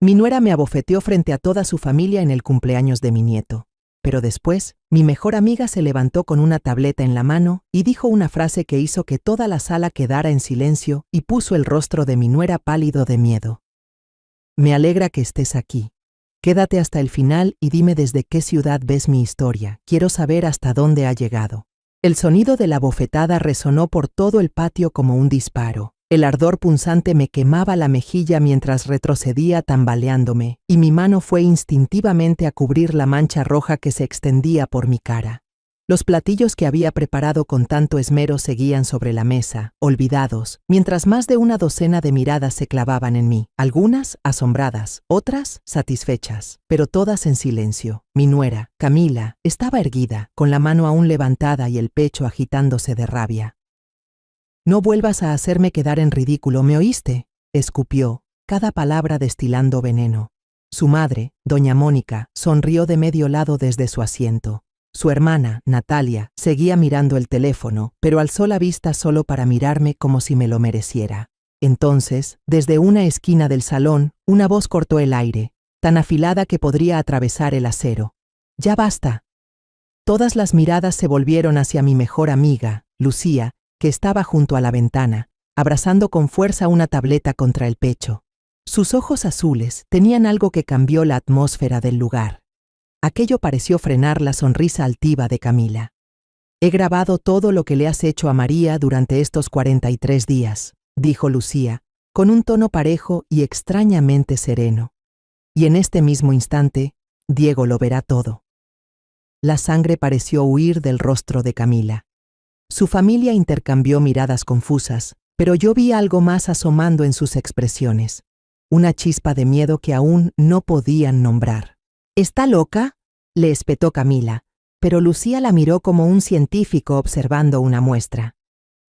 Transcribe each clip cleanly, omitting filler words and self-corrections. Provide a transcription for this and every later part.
Mi nuera me abofeteó frente a toda su familia en el cumpleaños de mi nieto. Pero después, mi mejor amiga se levantó con una tableta en la mano y dijo una frase que hizo que toda la sala quedara en silencio y puso el rostro de mi nuera pálido de miedo. Me alegra que estés aquí. Quédate hasta el final y dime desde qué ciudad ves mi historia. Quiero saber hasta dónde ha llegado. El sonido de la bofetada resonó por todo el patio como un disparo. El ardor punzante me quemaba la mejilla mientras retrocedía tambaleándome, y mi mano fue instintivamente a cubrir la mancha roja que se extendía por mi cara. Los platillos que había preparado con tanto esmero seguían sobre la mesa, olvidados, mientras más de una docena de miradas se clavaban en mí, algunas asombradas, otras satisfechas, pero todas en silencio. Mi nuera, Camila, estaba erguida, con la mano aún levantada y el pecho agitándose de rabia. «No vuelvas a hacerme quedar en ridículo, ¿me oíste?», escupió, cada palabra destilando veneno. Su madre, doña Mónica, sonrió de medio lado desde su asiento. Su hermana, Natalia, seguía mirando el teléfono, pero alzó la vista solo para mirarme como si me lo mereciera. Entonces, desde una esquina del salón, una voz cortó el aire, tan afilada que podría atravesar el acero. «¡Ya basta!». Todas las miradas se volvieron hacia mi mejor amiga, Lucía, que estaba junto a la ventana, abrazando con fuerza una tableta contra el pecho. Sus ojos azules tenían algo que cambió la atmósfera del lugar. Aquello pareció frenar la sonrisa altiva de Camila. «He grabado todo lo que le has hecho a María durante estos 43 días», dijo Lucía, con un tono parejo y extrañamente sereno. «Y en este mismo instante, Diego lo verá todo». La sangre pareció huir del rostro de Camila. Su familia intercambió miradas confusas, pero yo vi algo más asomando en sus expresiones, una chispa de miedo que aún no podían nombrar. «¿Está loca?», le espetó Camila, pero Lucía la miró como un científico observando una muestra.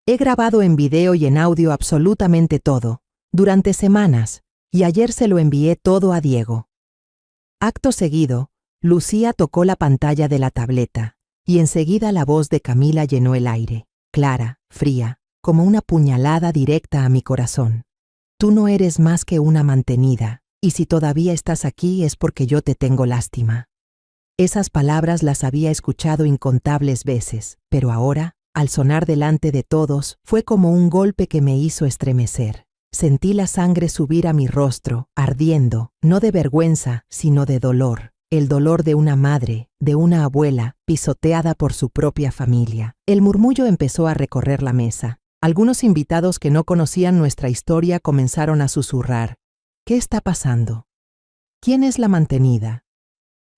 «He grabado en video y en audio absolutamente todo, durante semanas, y ayer se lo envié todo a Diego». Acto seguido, Lucía tocó la pantalla de la tableta, y enseguida la voz de Camila llenó el aire, clara, fría, como una puñalada directa a mi corazón. «Tú no eres más que una mantenida, y si todavía estás aquí es porque yo te tengo lástima». Esas palabras las había escuchado incontables veces, pero ahora, al sonar delante de todos, fue como un golpe que me hizo estremecer. Sentí la sangre subir a mi rostro, ardiendo, no de vergüenza, sino de dolor. El dolor de una madre, de una abuela, pisoteada por su propia familia. El murmullo empezó a recorrer la mesa. Algunos invitados que no conocían nuestra historia comenzaron a susurrar. «¿Qué está pasando? ¿Quién es la mantenida?».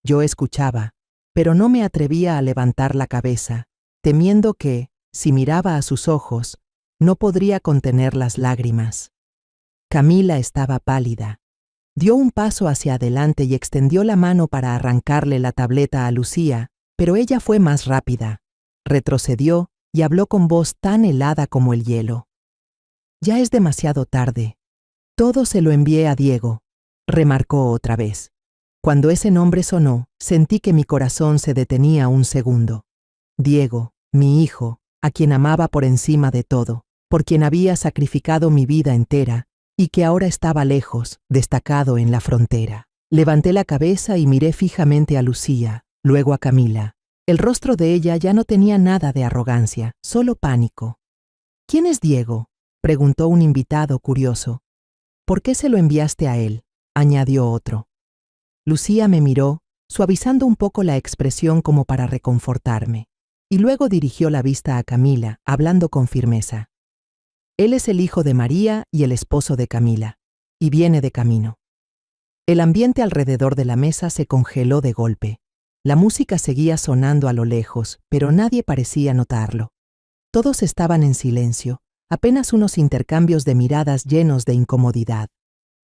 Yo escuchaba, pero no me atrevía a levantar la cabeza, temiendo que, si miraba a sus ojos, no podría contener las lágrimas. Camila estaba pálida. Dio un paso hacia adelante y extendió la mano para arrancarle la tableta a Lucía, pero ella fue más rápida. Retrocedió y habló con voz tan helada como el hielo. «Ya es demasiado tarde. Todo se lo envié a Diego», remarcó otra vez. Cuando ese nombre sonó, sentí que mi corazón se detenía un segundo. Diego, mi hijo, a quien amaba por encima de todo, por quien había sacrificado mi vida entera, y que ahora estaba lejos, destacado en la frontera. Levanté la cabeza y miré fijamente a Lucía, luego a Camila. El rostro de ella ya no tenía nada de arrogancia, solo pánico. «¿Quién es Diego?», preguntó un invitado curioso. «¿Por qué se lo enviaste a él?», añadió otro. Lucía me miró, suavizando un poco la expresión como para reconfortarme, y luego dirigió la vista a Camila, hablando con firmeza. «Él es el hijo de María y el esposo de Camila, y viene de camino». El ambiente alrededor de la mesa se congeló de golpe. La música seguía sonando a lo lejos, pero nadie parecía notarlo. Todos estaban en silencio, apenas unos intercambios de miradas llenos de incomodidad.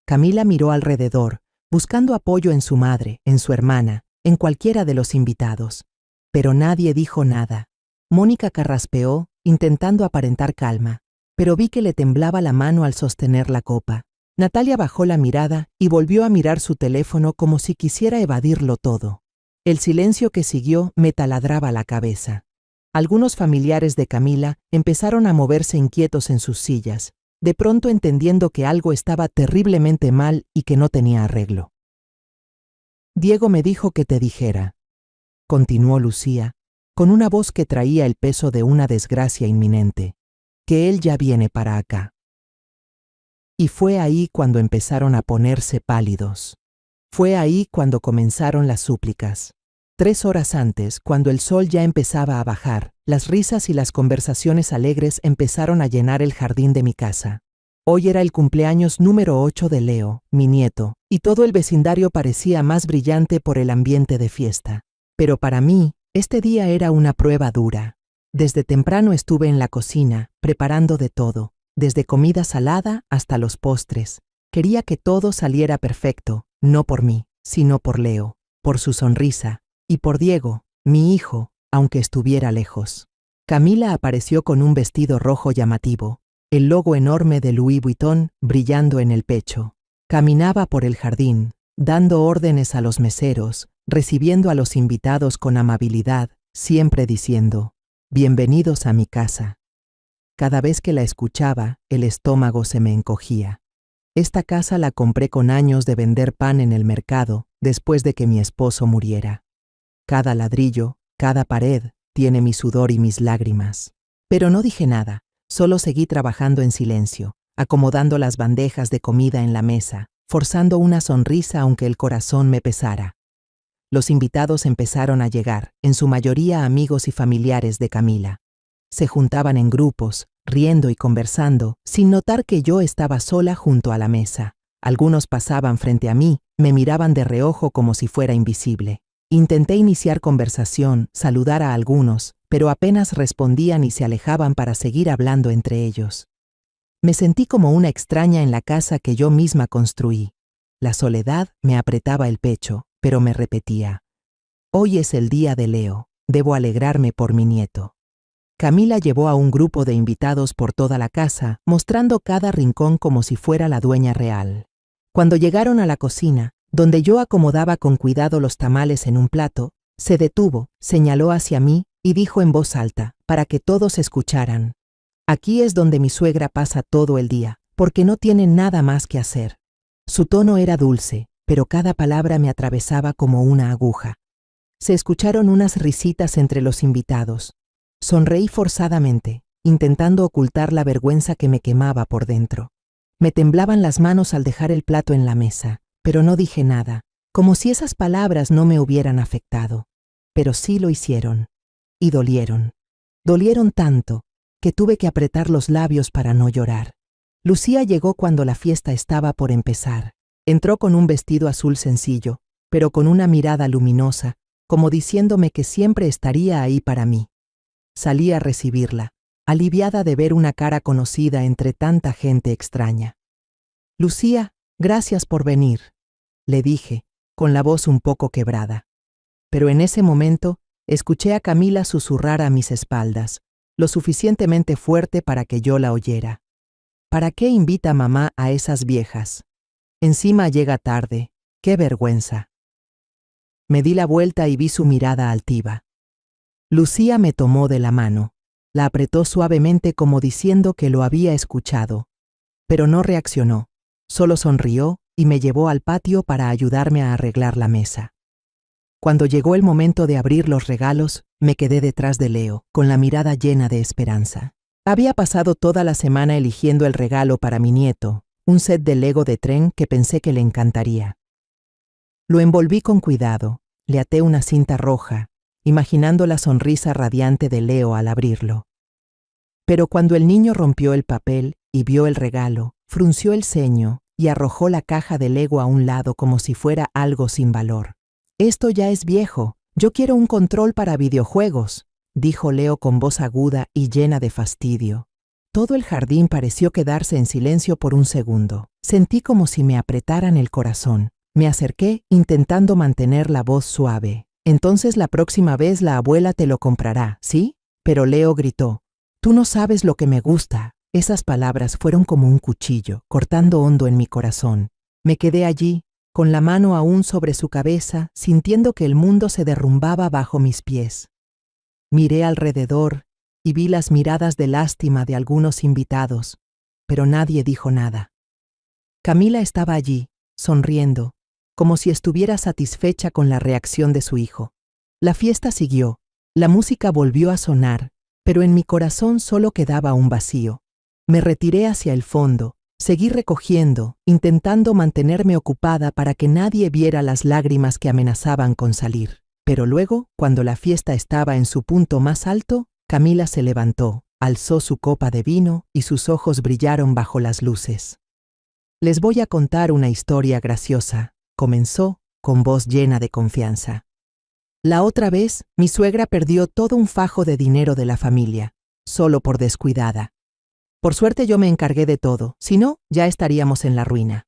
Camila miró alrededor, buscando apoyo en su madre, en su hermana, en cualquiera de los invitados. Pero nadie dijo nada. Mónica carraspeó, intentando aparentar calma, pero vi que le temblaba la mano al sostener la copa. Natalia bajó la mirada y volvió a mirar su teléfono como si quisiera evadirlo todo. El silencio que siguió me taladraba la cabeza. Algunos familiares de Camila empezaron a moverse inquietos en sus sillas, de pronto entendiendo que algo estaba terriblemente mal y que no tenía arreglo. Diego me dijo que te dijera, continuó Lucía, con una voz que traía el peso de una desgracia inminente, que él ya viene para acá. Y fue ahí cuando empezaron a ponerse pálidos. Fue ahí cuando comenzaron las súplicas. 3 horas antes, cuando el sol ya empezaba a bajar, las risas y las conversaciones alegres empezaron a llenar el jardín de mi casa. Hoy era el cumpleaños número 8 de Leo, mi nieto, y todo el vecindario parecía más brillante por el ambiente de fiesta. Pero para mí, este día era una prueba dura. Desde temprano estuve en la cocina, preparando de todo, desde comida salada hasta los postres. Quería que todo saliera perfecto, no por mí, sino por Leo, por su sonrisa, y por Diego, mi hijo, aunque estuviera lejos. Camila apareció con un vestido rojo llamativo, el logo enorme de Louis Vuitton brillando en el pecho. Caminaba por el jardín, dando órdenes a los meseros, recibiendo a los invitados con amabilidad, siempre diciendo, «Bienvenidos a mi casa». Cada vez que la escuchaba, el estómago se me encogía. Esta casa la compré con años de vender pan en el mercado, después de que mi esposo muriera. Cada ladrillo, cada pared, tiene mi sudor y mis lágrimas. Pero no dije nada, solo seguí trabajando en silencio, acomodando las bandejas de comida en la mesa, forzando una sonrisa aunque el corazón me pesara. Los invitados empezaron a llegar, en su mayoría amigos y familiares de Camila. Se juntaban en grupos, riendo y conversando, sin notar que yo estaba sola junto a la mesa. Algunos pasaban frente a mí, me miraban de reojo como si fuera invisible. Intenté iniciar conversación, saludar a algunos, pero apenas respondían y se alejaban para seguir hablando entre ellos. Me sentí como una extraña en la casa que yo misma construí. La soledad me apretaba el pecho, pero me repetía, «Hoy es el día de Leo, debo alegrarme por mi nieto». Camila llevó a un grupo de invitados por toda la casa, mostrando cada rincón como si fuera la dueña real. Cuando llegaron a la cocina, donde yo acomodaba con cuidado los tamales en un plato, se detuvo, señaló hacia mí y dijo en voz alta, para que todos escucharan, «Aquí es donde mi suegra pasa todo el día, porque no tiene nada más que hacer». Su tono era dulce, pero cada palabra me atravesaba como una aguja. Se escucharon unas risitas entre los invitados. Sonreí forzadamente, intentando ocultar la vergüenza que me quemaba por dentro. Me temblaban las manos al dejar el plato en la mesa, pero no dije nada, como si esas palabras no me hubieran afectado. Pero sí lo hicieron. Y dolieron. Dolieron tanto, que tuve que apretar los labios para no llorar. Lucía llegó cuando la fiesta estaba por empezar. Entró con un vestido azul sencillo, pero con una mirada luminosa, como diciéndome que siempre estaría ahí para mí. Salí a recibirla, aliviada de ver una cara conocida entre tanta gente extraña. «Lucía, gracias por venir», le dije, con la voz un poco quebrada. Pero en ese momento, escuché a Camila susurrar a mis espaldas, lo suficientemente fuerte para que yo la oyera. «¿Para qué invita mamá a esas viejas? Encima llega tarde, qué vergüenza». Me di la vuelta y vi su mirada altiva. Lucía me tomó de la mano, la apretó suavemente como diciendo que lo había escuchado, pero no reaccionó, solo sonrió y me llevó al patio para ayudarme a arreglar la mesa. Cuando llegó el momento de abrir los regalos, me quedé detrás de Leo, con la mirada llena de esperanza. Había pasado toda la semana eligiendo el regalo para mi nieto, un set de Lego de tren que pensé que le encantaría. Lo envolví con cuidado, le até una cinta roja, imaginando la sonrisa radiante de Leo al abrirlo. Pero cuando el niño rompió el papel y vio el regalo, frunció el ceño y arrojó la caja de Lego a un lado como si fuera algo sin valor. «Esto ya es viejo, yo quiero un control para videojuegos», dijo Leo con voz aguda y llena de fastidio. Todo el jardín pareció quedarse en silencio por un segundo. Sentí como si me apretaran el corazón. Me acerqué, intentando mantener la voz suave. «Entonces la próxima vez la abuela te lo comprará, ¿sí?» Pero Leo gritó, «Tú no sabes lo que me gusta». Esas palabras fueron como un cuchillo, cortando hondo en mi corazón. Me quedé allí, con la mano aún sobre su cabeza, sintiendo que el mundo se derrumbaba bajo mis pies. Miré alrededor y vi las miradas de lástima de algunos invitados, pero nadie dijo nada. Camila estaba allí, sonriendo, como si estuviera satisfecha con la reacción de su hijo. La fiesta siguió, la música volvió a sonar, pero en mi corazón solo quedaba un vacío. Me retiré hacia el fondo, seguí recogiendo, intentando mantenerme ocupada para que nadie viera las lágrimas que amenazaban con salir. Pero luego, cuando la fiesta estaba en su punto más alto, Camila se levantó, alzó su copa de vino y sus ojos brillaron bajo las luces. Les voy a contar una historia graciosa, comenzó, con voz llena de confianza. La otra vez, mi suegra perdió todo un fajo de dinero de la familia, solo por descuidada. Por suerte yo me encargué de todo, si no, ya estaríamos en la ruina.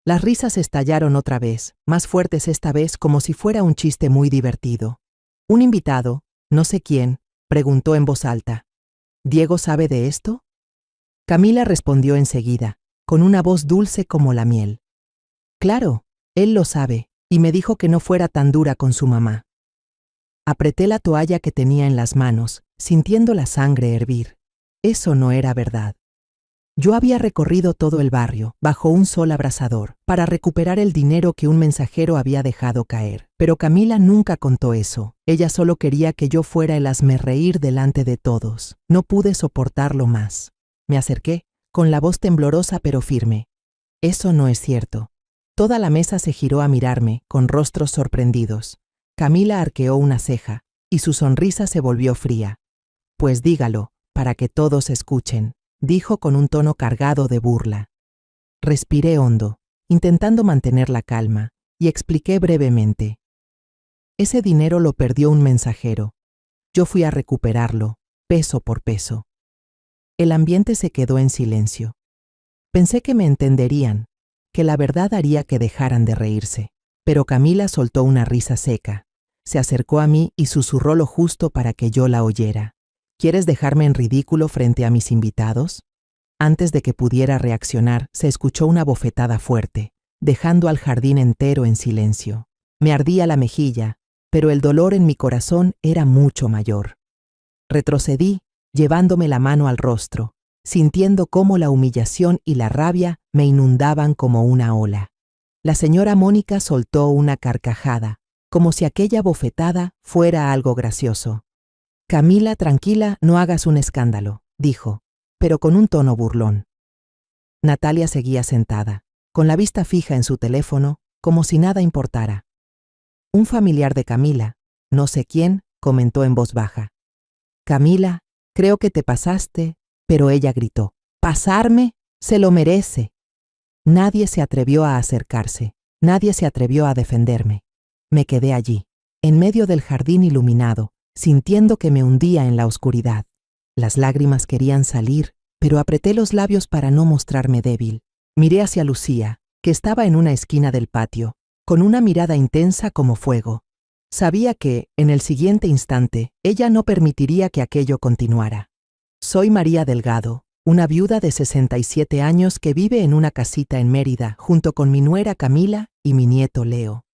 Las risas estallaron otra vez, más fuertes esta vez como si fuera un chiste muy divertido. Un invitado, no sé quién, preguntó en voz alta: ¿Diego sabe de esto? Camila respondió enseguida, con una voz dulce como la miel. Claro, él lo sabe, y me dijo que no fuera tan dura con su mamá. Apreté la toalla que tenía en las manos, sintiendo la sangre hervir. Eso no era verdad. Yo había recorrido todo el barrio, bajo un sol abrasador, para recuperar el dinero que un mensajero había dejado caer. Pero Camila nunca contó eso. Ella solo quería que yo fuera el hazmerreír delante de todos. No pude soportarlo más. Me acerqué, con la voz temblorosa pero firme. Eso no es cierto. Toda la mesa se giró a mirarme, con rostros sorprendidos. Camila arqueó una ceja, y su sonrisa se volvió fría. Pues dígalo, para que todos escuchen, dijo con un tono cargado de burla. Respiré hondo, intentando mantener la calma, y expliqué brevemente. Ese dinero lo perdió un mensajero. Yo fui a recuperarlo, peso por peso. El ambiente se quedó en silencio. Pensé que me entenderían, que la verdad haría que dejaran de reírse. Pero Camila soltó una risa seca. Se acercó a mí y susurró lo justo para que yo la oyera. ¿Quieres dejarme en ridículo frente a mis invitados? Antes de que pudiera reaccionar, se escuchó una bofetada fuerte, dejando al jardín entero en silencio. Me ardía la mejilla, pero el dolor en mi corazón era mucho mayor. Retrocedí, llevándome la mano al rostro, sintiendo cómo la humillación y la rabia me inundaban como una ola. La señora Mónica soltó una carcajada, como si aquella bofetada fuera algo gracioso. Camila, tranquila, no hagas un escándalo, dijo, pero con un tono burlón. Natalia seguía sentada, con la vista fija en su teléfono, como si nada importara. Un familiar de Camila, no sé quién, comentó en voz baja. Camila, creo que te pasaste, pero ella gritó. ¿Pasarme? Se lo merece. Nadie se atrevió a acercarse, nadie se atrevió a defenderme. Me quedé allí, en medio del jardín iluminado, sintiendo que me hundía en la oscuridad. Las lágrimas querían salir, pero apreté los labios para no mostrarme débil. Miré hacia Lucía, que estaba en una esquina del patio, con una mirada intensa como fuego. Sabía que, en el siguiente instante, ella no permitiría que aquello continuara. Soy María Delgado, una viuda de 67 años que vive en una casita en Mérida, junto con mi nuera Camila y mi nieto Leo.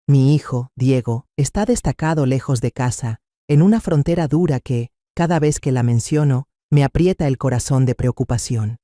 Mi hijo, Diego, está destacado lejos de casa, en una frontera dura que, cada vez que la menciono, me aprieta el corazón de preocupación.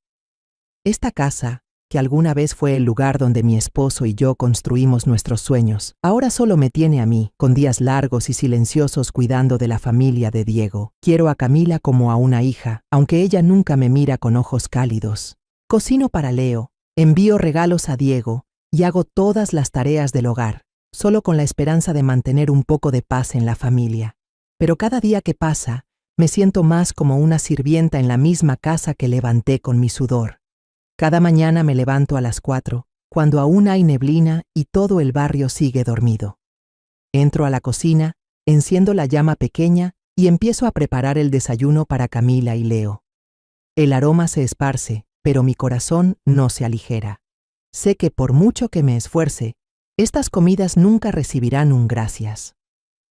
Esta casa, que alguna vez fue el lugar donde mi esposo y yo construimos nuestros sueños, ahora solo me tiene a mí, con días largos y silenciosos cuidando de la familia de Diego. Quiero a Camila como a una hija, aunque ella nunca me mira con ojos cálidos. Cocino para Leo, envío regalos a Diego y hago todas las tareas del hogar, solo con la esperanza de mantener un poco de paz en la familia. Pero cada día que pasa, me siento más como una sirvienta en la misma casa que levanté con mi sudor. Cada mañana me levanto a las 4, cuando aún hay neblina y todo el barrio sigue dormido. Entro a la cocina, enciendo la llama pequeña y empiezo a preparar el desayuno para Camila y Leo. El aroma se esparce, pero mi corazón no se aligera. Sé que por mucho que me esfuerce, estas comidas nunca recibirán un gracias.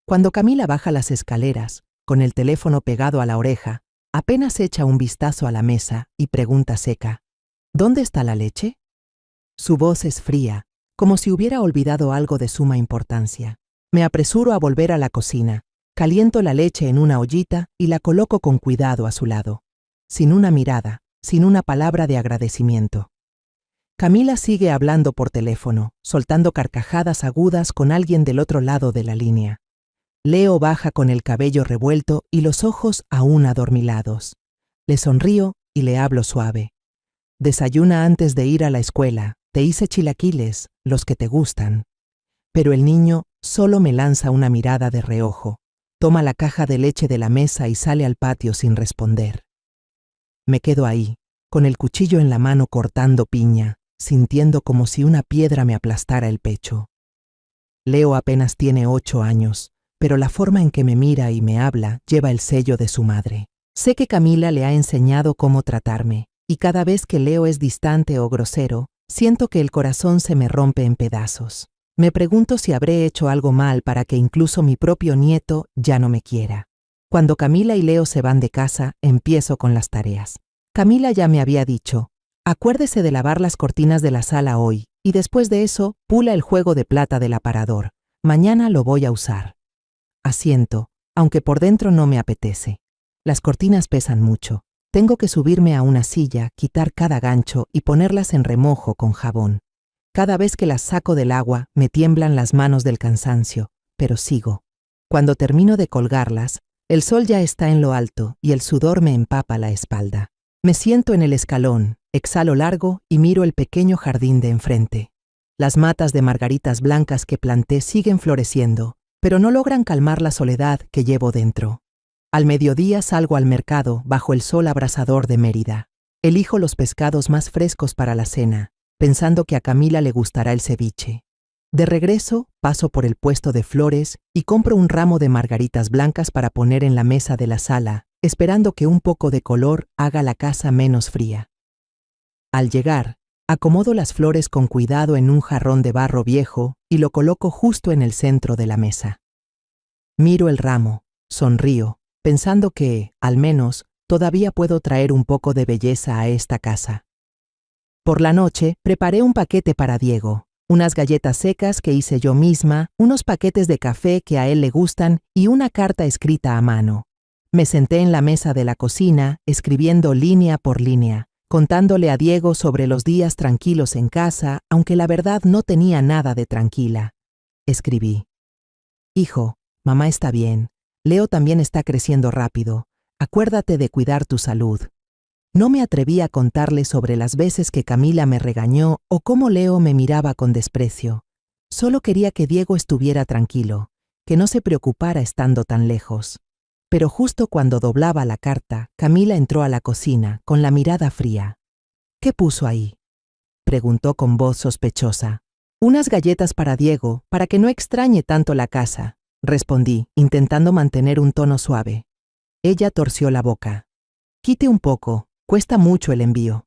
Cuando Camila baja las escaleras, con el teléfono pegado a la oreja, apenas echa un vistazo a la mesa y pregunta seca: ¿Dónde está la leche? Su voz es fría, como si hubiera olvidado algo de suma importancia. Me apresuro a volver a la cocina, caliento la leche en una ollita y la coloco con cuidado a su lado. Sin una mirada, sin una palabra de agradecimiento. Camila sigue hablando por teléfono, soltando carcajadas agudas con alguien del otro lado de la línea. Leo baja con el cabello revuelto y los ojos aún adormilados. Le sonrío y le hablo suave. Desayuna antes de ir a la escuela, te hice chilaquiles, los que te gustan. Pero el niño solo me lanza una mirada de reojo, toma la caja de leche de la mesa y sale al patio sin responder. Me quedo ahí, con el cuchillo en la mano cortando piña, sintiendo como si una piedra me aplastara el pecho. Leo apenas tiene 8 años, pero la forma en que me mira y me habla lleva el sello de su madre. Sé que Camila le ha enseñado cómo tratarme, y cada vez que Leo es distante o grosero, siento que el corazón se me rompe en pedazos. Me pregunto si habré hecho algo mal para que incluso mi propio nieto ya no me quiera. Cuando Camila y Leo se van de casa, empiezo con las tareas. Camila ya me había dicho, acuérdese de lavar las cortinas de la sala hoy, y después de eso, pula el juego de plata del aparador. Mañana lo voy a usar. Asiento, aunque por dentro no me apetece. Las cortinas pesan mucho. Tengo que subirme a una silla, quitar cada gancho y ponerlas en remojo con jabón. Cada vez que las saco del agua, me tiemblan las manos del cansancio, pero sigo. Cuando termino de colgarlas, el sol ya está en lo alto y el sudor me empapa la espalda. Me siento en el escalón, exhalo largo y miro el pequeño jardín de enfrente. Las matas de margaritas blancas que planté siguen floreciendo, pero no logran calmar la soledad que llevo dentro. Al mediodía salgo al mercado bajo el sol abrasador de Mérida. Elijo los pescados más frescos para la cena, pensando que a Camila le gustará el ceviche. De regreso, paso por el puesto de flores y compro un ramo de margaritas blancas para poner en la mesa de la sala, esperando que un poco de color haga la casa menos fría. Al llegar, acomodo las flores con cuidado en un jarrón de barro viejo y lo coloco justo en el centro de la mesa. Miro el ramo, sonrío, pensando que, al menos, todavía puedo traer un poco de belleza a esta casa. Por la noche, preparé un paquete para Diego, unas galletas secas que hice yo misma, unos paquetes de café que a él le gustan y una carta escrita a mano. Me senté en la mesa de la cocina, escribiendo línea por línea, contándole a Diego sobre los días tranquilos en casa, aunque la verdad no tenía nada de tranquila. Escribí: hijo, mamá está bien. Leo también está creciendo rápido. Acuérdate de cuidar tu salud. No me atreví a contarle sobre las veces que Camila me regañó o cómo Leo me miraba con desprecio. Solo quería que Diego estuviera tranquilo, que no se preocupara estando tan lejos. Pero justo cuando doblaba la carta, Camila entró a la cocina con la mirada fría. ¿Qué puso ahí?, preguntó con voz sospechosa. Unas galletas para Diego, para que no extrañe tanto la casa, respondí, intentando mantener un tono suave. Ella torció la boca. Quite un poco, cuesta mucho el envío.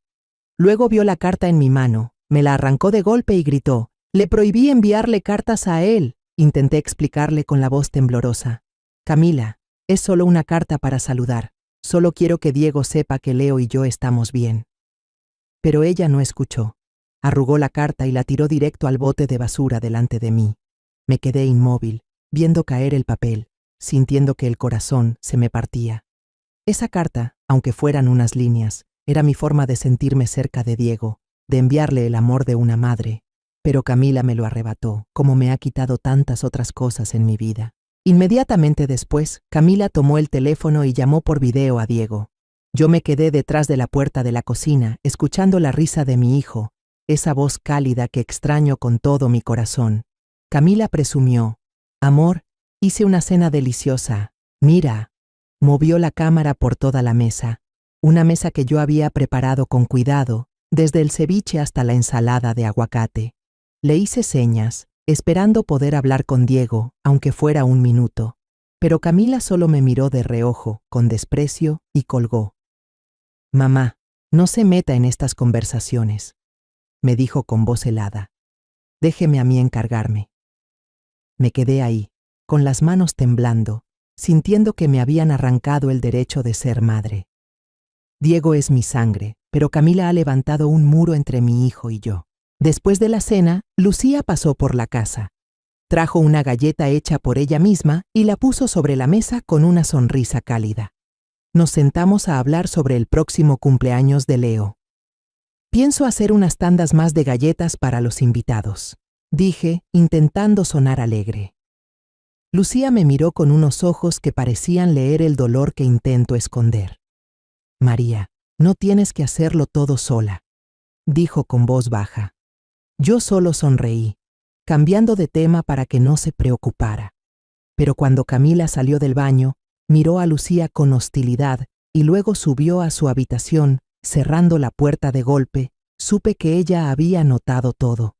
Luego vio la carta en mi mano, me la arrancó de golpe y gritó: le prohibí enviarle cartas a él. Intenté explicarle con la voz temblorosa. Camila, es solo una carta para saludar. Solo quiero que Diego sepa que Leo y yo estamos bien. Pero ella no escuchó. Arrugó la carta y la tiró directo al bote de basura delante de mí. Me quedé inmóvil, viendo caer el papel, sintiendo que el corazón se me partía. Esa carta, aunque fueran unas líneas, era mi forma de sentirme cerca de Diego, de enviarle el amor de una madre. Pero Camila me lo arrebató, como me ha quitado tantas otras cosas en mi vida. Inmediatamente después, Camila tomó el teléfono y llamó por video a Diego. Yo me quedé detrás de la puerta de la cocina, escuchando la risa de mi hijo, esa voz cálida que extraño con todo mi corazón. Camila presumió: amor, hice una cena deliciosa. Mira. Movió la cámara por toda la mesa, una mesa que yo había preparado con cuidado, desde el ceviche hasta la ensalada de aguacate. Le hice señas, esperando poder hablar con Diego, aunque fuera un minuto. Pero Camila solo me miró de reojo, con desprecio, y colgó. Mamá, no se meta en estas conversaciones, me dijo con voz helada. Déjeme a mí encargarme. Me quedé ahí, con las manos temblando, sintiendo que me habían arrancado el derecho de ser madre. Diego es mi sangre, pero Camila ha levantado un muro entre mi hijo y yo. Después de la cena, Lucía pasó por la casa. Trajo una galleta hecha por ella misma y la puso sobre la mesa con una sonrisa cálida. Nos sentamos a hablar sobre el próximo cumpleaños de Leo. Pienso hacer unas tandas más de galletas para los invitados, dije, intentando sonar alegre. Lucía me miró con unos ojos que parecían leer el dolor que intento esconder. María, no tienes que hacerlo todo sola, dijo con voz baja. Yo solo sonreí, cambiando de tema para que no se preocupara. Pero cuando Camila salió del baño, miró a Lucía con hostilidad y luego subió a su habitación, cerrando la puerta de golpe. Supe que ella había notado todo.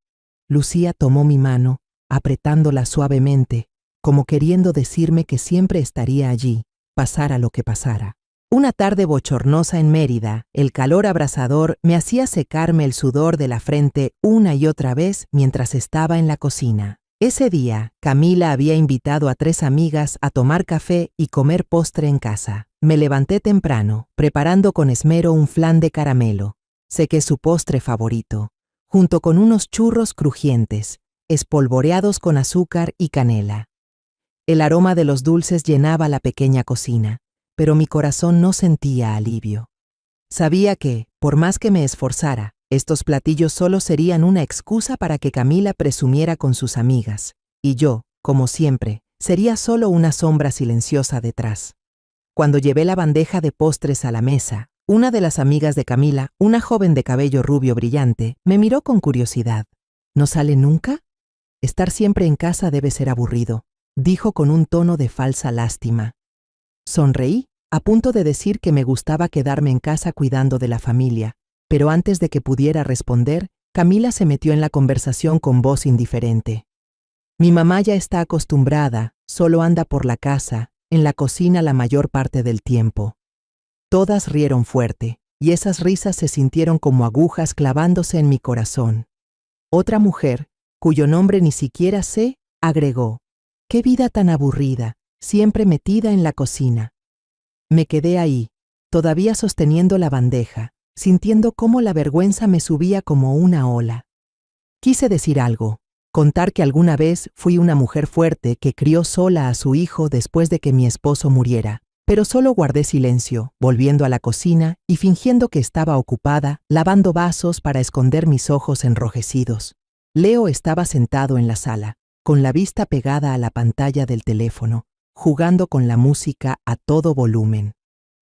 Lucía tomó mi mano, apretándola suavemente, como queriendo decirme que siempre estaría allí, pasara lo que pasara. Una tarde bochornosa en Mérida, el calor abrasador me hacía secarme el sudor de la frente una y otra vez mientras estaba en la cocina. Ese día, Camila había invitado a 3 amigas a tomar café y comer postre en casa. Me levanté temprano, preparando con esmero un flan de caramelo. Sequé su postre favorito, junto con unos churros crujientes, espolvoreados con azúcar y canela. El aroma de los dulces llenaba la pequeña cocina, pero mi corazón no sentía alivio. Sabía que, por más que me esforzara, estos platillos solo serían una excusa para que Camila presumiera con sus amigas, y yo, como siempre, sería solo una sombra silenciosa detrás. Cuando llevé la bandeja de postres a la mesa, una de las amigas de Camila, una joven de cabello rubio brillante, me miró con curiosidad. ¿No sale nunca? Estar siempre en casa debe ser aburrido, dijo con un tono de falsa lástima. Sonreí, a punto de decir que me gustaba quedarme en casa cuidando de la familia, pero antes de que pudiera responder, Camila se metió en la conversación con voz indiferente. Mi mamá ya está acostumbrada, solo anda por la casa, en la cocina la mayor parte del tiempo. Todas rieron fuerte, y esas risas se sintieron como agujas clavándose en mi corazón. Otra mujer, cuyo nombre ni siquiera sé, agregó: «¡Qué vida tan aburrida, siempre metida en la cocina!». Me quedé ahí, todavía sosteniendo la bandeja, sintiendo cómo la vergüenza me subía como una ola. Quise decir algo, contar que alguna vez fui una mujer fuerte que crió sola a su hijo después de que mi esposo muriera, pero solo guardé silencio, volviendo a la cocina y fingiendo que estaba ocupada, lavando vasos para esconder mis ojos enrojecidos. Leo estaba sentado en la sala, con la vista pegada a la pantalla del teléfono, jugando con la música a todo volumen.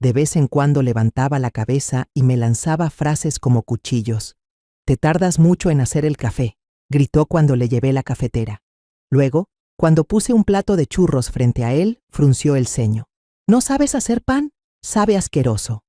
De vez en cuando levantaba la cabeza y me lanzaba frases como cuchillos. «Te tardas mucho en hacer el café», gritó cuando le llevé la cafetera. Luego, cuando puse un plato de churros frente a él, frunció el ceño. «¿No sabes hacer pan? Sabe asqueroso».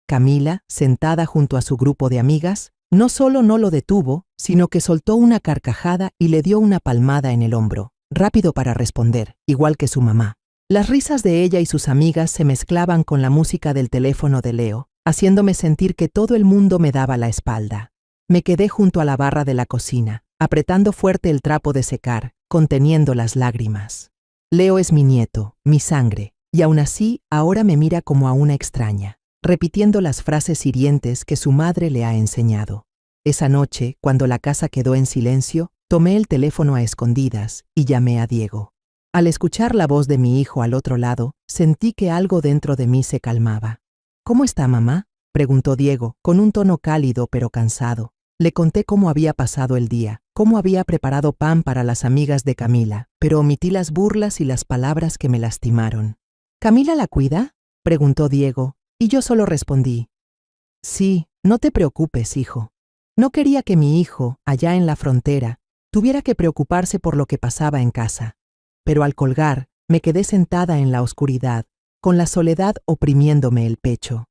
Camila, sentada junto a su grupo de amigas, no solo no lo detuvo, sino que soltó una carcajada y le dio una palmada en el hombro, rápido para responder, igual que su mamá. Las risas de ella y sus amigas se mezclaban con la música del teléfono de Leo, haciéndome sentir que todo el mundo me daba la espalda. Me quedé junto a la barra de la cocina, apretando fuerte el trapo de secar, conteniendo las lágrimas. Leo es mi nieto, mi sangre, y aún así ahora me mira como a una extraña, repitiendo las frases hirientes que su madre le ha enseñado. Esa noche, cuando la casa quedó en silencio, tomé el teléfono a escondidas y llamé a Diego. Al escuchar la voz de mi hijo al otro lado, sentí que algo dentro de mí se calmaba. «¿Cómo está, mamá?», preguntó Diego, con un tono cálido pero cansado. Le conté cómo había pasado el día, cómo había preparado pan para las amigas de Camila, pero omití las burlas y las palabras que me lastimaron. «¿Camila la cuida?», preguntó Diego, y yo solo respondí: «Sí, no te preocupes, hijo». No quería que mi hijo, allá en la frontera, tuviera que preocuparse por lo que pasaba en casa. Pero al colgar, me quedé sentada en la oscuridad, con la soledad oprimiéndome el pecho.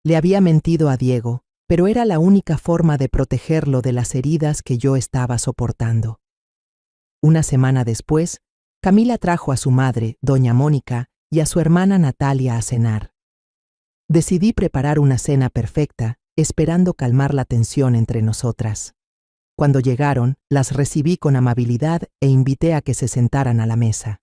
Le había mentido a Diego, pero era la única forma de protegerlo de las heridas que yo estaba soportando. Una semana después, Camila trajo a su madre, doña Mónica, y a su hermana Natalia a cenar. Decidí preparar una cena perfecta, esperando calmar la tensión entre nosotras. Cuando llegaron, las recibí con amabilidad e invité a que se sentaran a la mesa.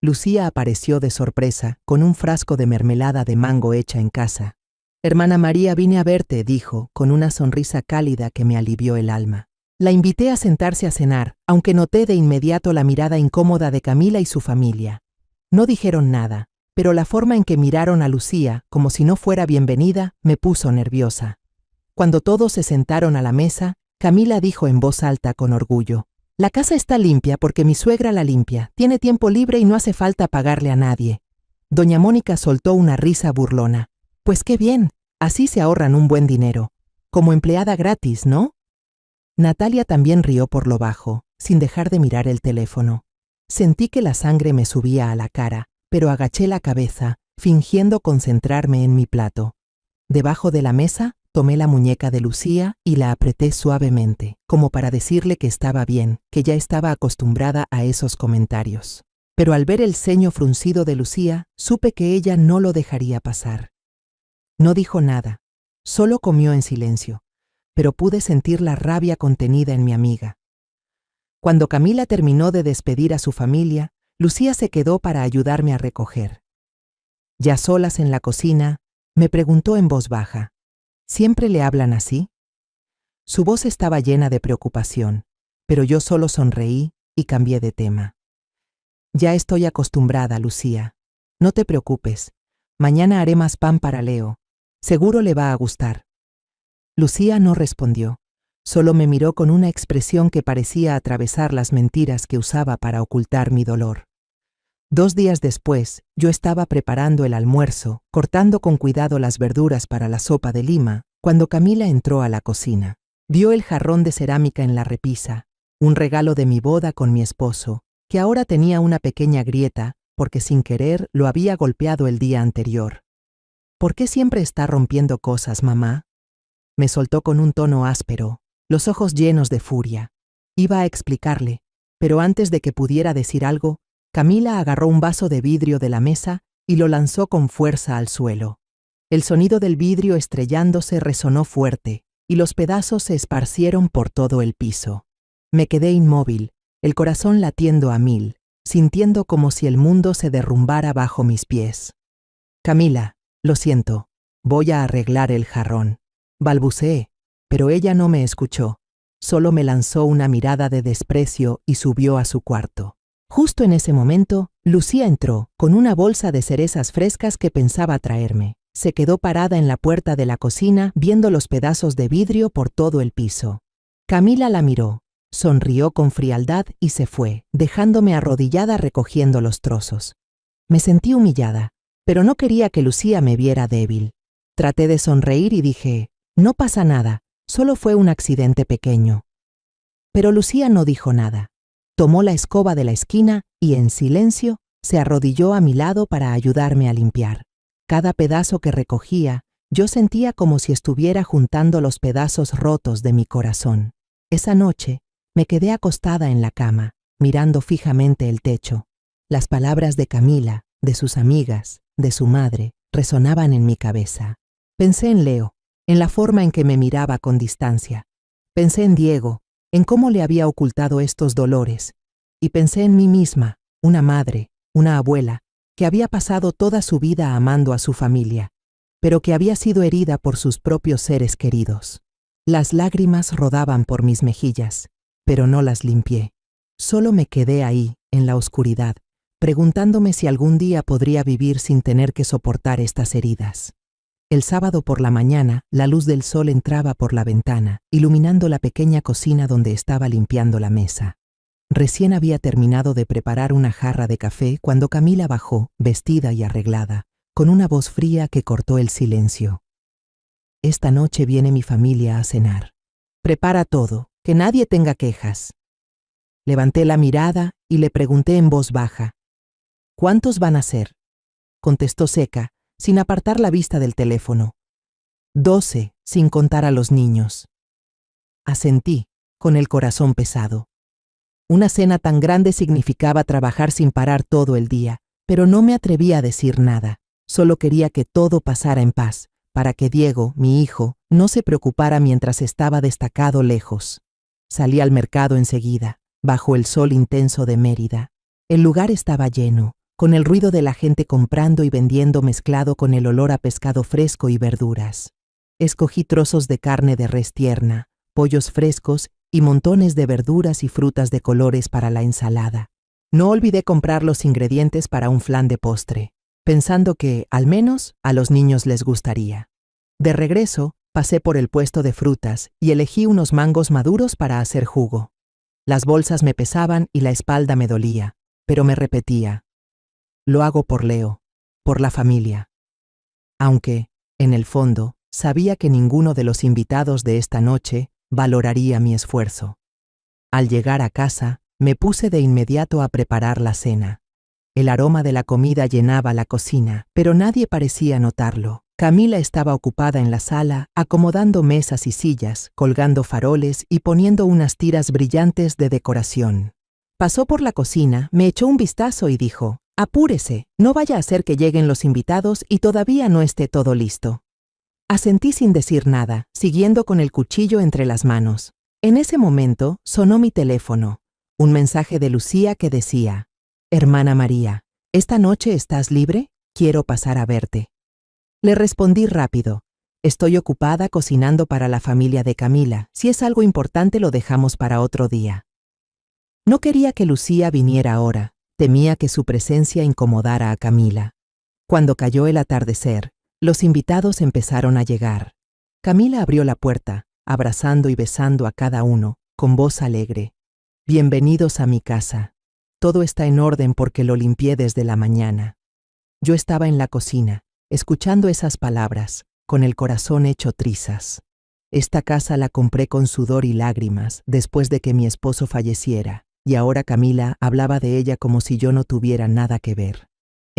Lucía apareció de sorpresa, con un frasco de mermelada de mango hecha en casa. «Hermana María, vine a verte», dijo, con una sonrisa cálida que me alivió el alma. La invité a sentarse a cenar, aunque noté de inmediato la mirada incómoda de Camila y su familia. No dijeron nada, pero la forma en que miraron a Lucía, como si no fuera bienvenida, me puso nerviosa. Cuando todos se sentaron a la mesa, Camila dijo en voz alta con orgullo: «La casa está limpia porque mi suegra la limpia, tiene tiempo libre y no hace falta pagarle a nadie». Doña Mónica soltó una risa burlona. «Pues qué bien, así se ahorran un buen dinero. Como empleada gratis, ¿no?». Natalia también rió por lo bajo, sin dejar de mirar el teléfono. Sentí que la sangre me subía a la cara, pero agaché la cabeza, fingiendo concentrarme en mi plato. Debajo de la mesa, tomé la muñeca de Lucía y la apreté suavemente, como para decirle que estaba bien, que ya estaba acostumbrada a esos comentarios. Pero al ver el ceño fruncido de Lucía, supe que ella no lo dejaría pasar. No dijo nada, solo comió en silencio, pero pude sentir la rabia contenida en mi amiga. Cuando Camila terminó de despedir a su familia, Lucía se quedó para ayudarme a recoger. Ya solas en la cocina, me preguntó en voz baja: ¿siempre le hablan así? Su voz estaba llena de preocupación, pero yo solo sonreí y cambié de tema. Ya estoy acostumbrada, Lucía. No te preocupes. Mañana haré más pan para Leo. Seguro le va a gustar. Lucía no respondió. Solo me miró con una expresión que parecía atravesar las mentiras que usaba para ocultar mi dolor. 2 días después, yo estaba preparando el almuerzo, cortando con cuidado las verduras para la sopa de lima, cuando Camila entró a la cocina. Vio el jarrón de cerámica en la repisa, un regalo de mi boda con mi esposo, que ahora tenía una pequeña grieta, porque sin querer lo había golpeado el día anterior. «¿Por qué siempre está rompiendo cosas, mamá?», me soltó con un tono áspero, los ojos llenos de furia. Iba a explicarle, pero antes de que pudiera decir algo, Camila agarró un vaso de vidrio de la mesa y lo lanzó con fuerza al suelo. El sonido del vidrio estrellándose resonó fuerte, y los pedazos se esparcieron por todo el piso. Me quedé inmóvil, el corazón latiendo a 1000, sintiendo como si el mundo se derrumbara bajo mis pies. «Camila, lo siento, voy a arreglar el jarrón», balbuceé, pero ella no me escuchó. Solo me lanzó una mirada de desprecio y subió a su cuarto. Justo en ese momento, Lucía entró, con una bolsa de cerezas frescas que pensaba traerme. Se quedó parada en la puerta de la cocina, viendo los pedazos de vidrio por todo el piso. Camila la miró, sonrió con frialdad y se fue, dejándome arrodillada recogiendo los trozos. Me sentí humillada, pero no quería que Lucía me viera débil. Traté de sonreír y dije: «No pasa nada, solo fue un accidente pequeño». Pero Lucía no dijo nada. Tomó la escoba de la esquina y, en silencio, se arrodilló a mi lado para ayudarme a limpiar. Cada pedazo que recogía, yo sentía como si estuviera juntando los pedazos rotos de mi corazón. Esa noche, me quedé acostada en la cama, mirando fijamente el techo. Las palabras de Camila, de sus amigas, de su madre, resonaban en mi cabeza. Pensé en Leo, en la forma en que me miraba con distancia. Pensé en Diego, en cómo le había ocultado estos dolores. Y pensé en mí misma, una madre, una abuela, que había pasado toda su vida amando a su familia, pero que había sido herida por sus propios seres queridos. Las lágrimas rodaban por mis mejillas, pero no las limpié. Solo me quedé ahí, en la oscuridad, preguntándome si algún día podría vivir sin tener que soportar estas heridas. El sábado por la mañana, la luz del sol entraba por la ventana, iluminando la pequeña cocina donde estaba limpiando la mesa. Recién había terminado de preparar una jarra de café cuando Camila bajó, vestida y arreglada, con una voz fría que cortó el silencio. «Esta noche viene mi familia a cenar. Prepara todo, que nadie tenga quejas». Levanté la mirada y le pregunté en voz baja: «¿Cuántos van a ser?». Contestó seca, sin apartar la vista del teléfono: 12, sin contar a los niños. Asentí, con el corazón pesado. Una cena tan grande significaba trabajar sin parar todo el día, pero no me atreví a decir nada. Solo quería que todo pasara en paz, para que Diego, mi hijo, no se preocupara mientras estaba destacado lejos. Salí al mercado enseguida, bajo el sol intenso de Mérida. El lugar estaba lleno, con el ruido de la gente comprando y vendiendo mezclado con el olor a pescado fresco y verduras. Escogí trozos de carne de res tierna, pollos frescos y montones de verduras y frutas de colores para la ensalada. No olvidé comprar los ingredientes para un flan de postre. pensando que, al menos, a los niños les gustaría. De regreso, pasé por el puesto de frutas y elegí unos mangos maduros para hacer jugo. Las bolsas me pesaban y la espalda me dolía, pero me repetía: lo hago por Leo, por la familia. Aunque, en el fondo, sabía que ninguno de los invitados de esta noche valoraría mi esfuerzo. Al llegar a casa, me puse de inmediato a preparar la cena. El aroma de la comida llenaba la cocina, pero nadie parecía notarlo. Camila estaba ocupada en la sala, acomodando mesas y sillas, colgando faroles y poniendo unas tiras brillantes de decoración. Pasó por la cocina, me echó un vistazo y dijo: «Apúrese, no vaya a ser que lleguen los invitados y todavía no esté todo listo». Asentí sin decir nada, siguiendo con el cuchillo entre las manos. En ese momento sonó mi teléfono, un mensaje de Lucía que decía: «Hermana María, ¿esta noche estás libre? Quiero pasar a verte». Le respondí rápido: «Estoy ocupada cocinando para la familia de Camila. Si es algo importante lo dejamos para otro día». No quería que Lucía viniera ahora, temía que su presencia incomodara a Camila. Cuando cayó el atardecer, los invitados empezaron a llegar. Camila abrió la puerta, abrazando y besando a cada uno, con voz alegre: «Bienvenidos a mi casa. Todo está en orden porque lo limpié desde la mañana». Yo estaba en la cocina, escuchando esas palabras, con el corazón hecho trizas. Esta casa la compré con sudor y lágrimas después de que mi esposo falleciera, y ahora Camila hablaba de ella como si yo no tuviera nada que ver.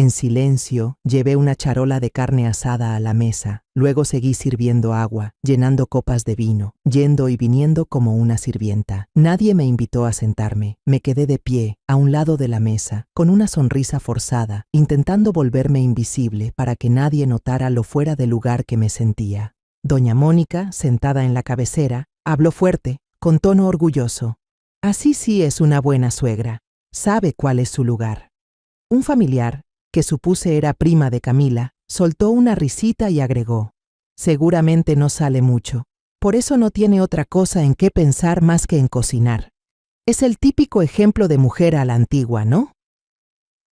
En silencio, llevé una charola de carne asada a la mesa, luego seguí sirviendo agua, llenando copas de vino, yendo y viniendo como una sirvienta. Nadie me invitó a sentarme, me quedé de pie, a un lado de la mesa, con una sonrisa forzada, intentando volverme invisible para que nadie notara lo fuera de lugar que me sentía. Doña Mónica, sentada en la cabecera, habló fuerte, con tono orgulloso: «Así sí es una buena suegra, sabe cuál es su lugar». Un familiar, que supuse era prima de Camila, soltó una risita y agregó: «Seguramente no sale mucho, por eso no tiene otra cosa en qué pensar más que en cocinar. Es el típico ejemplo de mujer a la antigua, ¿no?».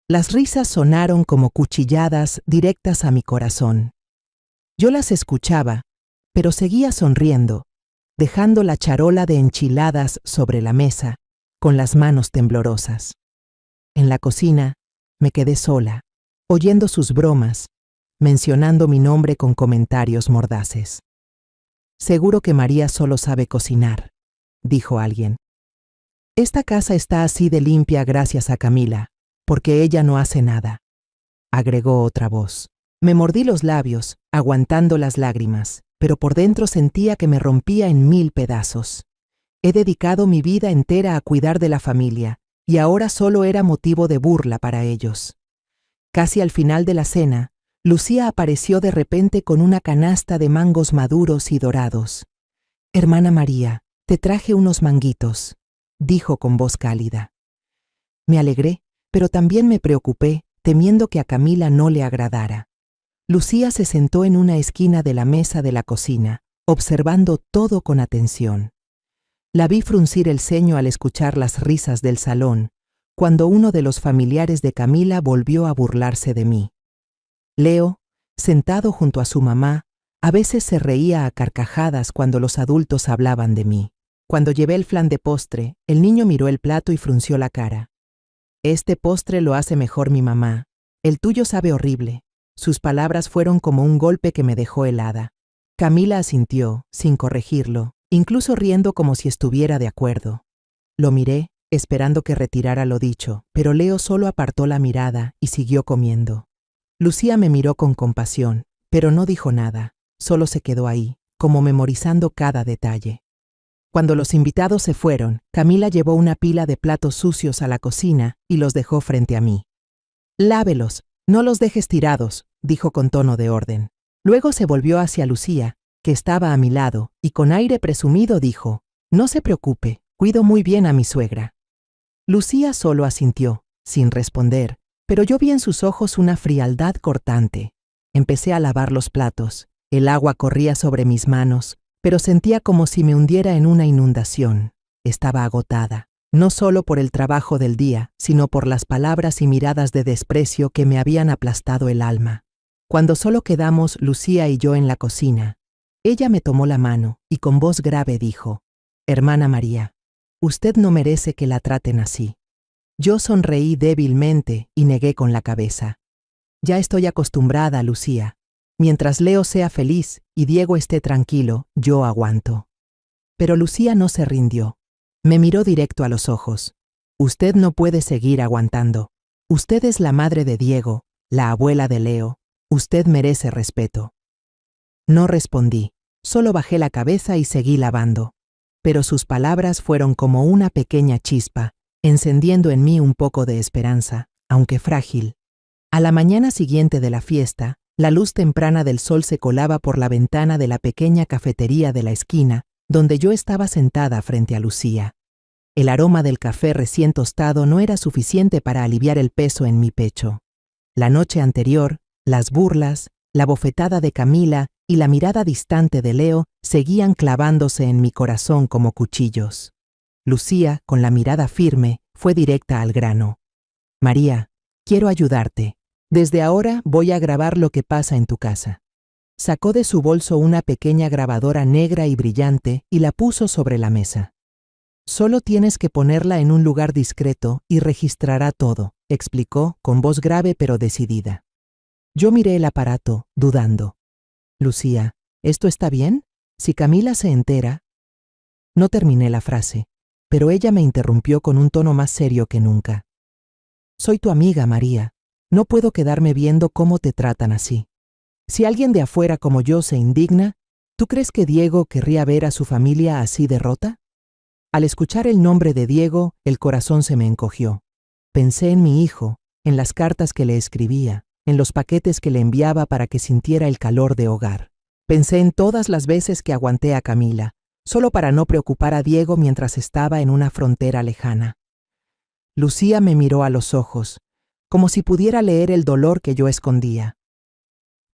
Las risas sonaron como cuchilladas directas a mi corazón. Yo las escuchaba, pero seguía sonriendo, dejando la charola de enchiladas sobre la mesa, con las manos temblorosas. En la cocina, me quedé sola, oyendo sus bromas, mencionando mi nombre con comentarios mordaces. «Seguro que María solo sabe cocinar», dijo alguien. «Esta casa está así de limpia gracias a Camila, porque ella no hace nada», agregó otra voz. Me mordí los labios, aguantando las lágrimas, pero por dentro sentía que me rompía en 1000 pedazos. He dedicado mi vida entera a cuidar de la familia, y ahora solo era motivo de burla para ellos. Casi al final de la cena, Lucía apareció de repente con una canasta de mangos maduros y dorados. «Hermana María, te traje unos manguitos», dijo con voz cálida. Me alegré, pero también me preocupé, temiendo que a Camila no le agradara. Lucía se sentó en una esquina de la mesa de la cocina, observando todo con atención. La vi fruncir el ceño al escuchar las risas del salón, cuando uno de los familiares de Camila volvió a burlarse de mí. Leo, sentado junto a su mamá, a veces se reía a carcajadas cuando los adultos hablaban de mí. Cuando llevé el flan de postre, el niño miró el plato y frunció la cara. «Este postre lo hace mejor mi mamá. El tuyo sabe horrible». Sus palabras fueron como un golpe que me dejó helada. Camila asintió, sin corregirlo, incluso riendo como si estuviera de acuerdo. Lo miré, esperando que retirara lo dicho, pero Leo solo apartó la mirada y siguió comiendo. Lucía me miró con compasión, pero no dijo nada, solo se quedó ahí, como memorizando cada detalle. Cuando los invitados se fueron, Camila llevó una pila de platos sucios a la cocina y los dejó frente a mí. «Lávelos, no los dejes tirados», dijo con tono de orden. Luego se volvió hacia Lucía, que estaba a mi lado, y con aire presumido dijo: «No se preocupe, cuido muy bien a mi suegra». Lucía solo asintió, sin responder, pero yo vi en sus ojos una frialdad cortante. Empecé a lavar los platos. El agua corría sobre mis manos, pero sentía como si me hundiera en una inundación. Estaba agotada. no solo por el trabajo del día, sino por las palabras y miradas de desprecio que me habían aplastado el alma. Cuando solo quedamos Lucía y yo en la cocina, ella me tomó la mano y con voz grave dijo: «Hermana María, usted no merece que la traten así». Yo sonreí débilmente y negué con la cabeza. «Ya estoy acostumbrada, Lucía. Mientras Leo sea feliz y Diego esté tranquilo, yo aguanto». Pero Lucía no se rindió. Me miró directo a los ojos. «Usted no puede seguir aguantando. Usted es la madre de Diego, la abuela de Leo. Usted merece respeto». No respondí, solo bajé la cabeza y seguí lavando. Pero sus palabras fueron como una pequeña chispa, encendiendo en mí un poco de esperanza, aunque frágil. A la mañana siguiente de la fiesta, la luz temprana del sol se colaba por la ventana de la pequeña cafetería de la esquina, donde yo estaba sentada frente a Lucía. El aroma del café recién tostado no era suficiente para aliviar el peso en mi pecho. La noche anterior, las burlas, la bofetada de Camila y la mirada distante de Leo seguían clavándose en mi corazón como cuchillos. Lucía, con la mirada firme, fue directa al grano. «María, quiero ayudarte. Desde ahora voy a grabar lo que pasa en tu casa». Sacó de su bolso una pequeña grabadora negra y brillante y la puso sobre la mesa. «Solo tienes que ponerla en un lugar discreto y registrará todo», explicó con voz grave pero decidida. Yo miré el aparato, dudando. «Lucía, ¿esto está bien? Si Camila se entera...». No terminé la frase, pero ella me interrumpió con un tono más serio que nunca. «Soy tu amiga, María. No puedo quedarme viendo cómo te tratan así. Si alguien de afuera como yo se indigna, ¿tú crees que Diego querría ver a su familia así derrota?». Al escuchar el nombre de Diego, el corazón se me encogió. Pensé en mi hijo, en las cartas que le escribía, en los paquetes que le enviaba para que sintiera el calor de hogar. Pensé en todas las veces que aguanté a Camila, solo para no preocupar a Diego mientras estaba en una frontera lejana. Lucía me miró a los ojos, como si pudiera leer el dolor que yo escondía.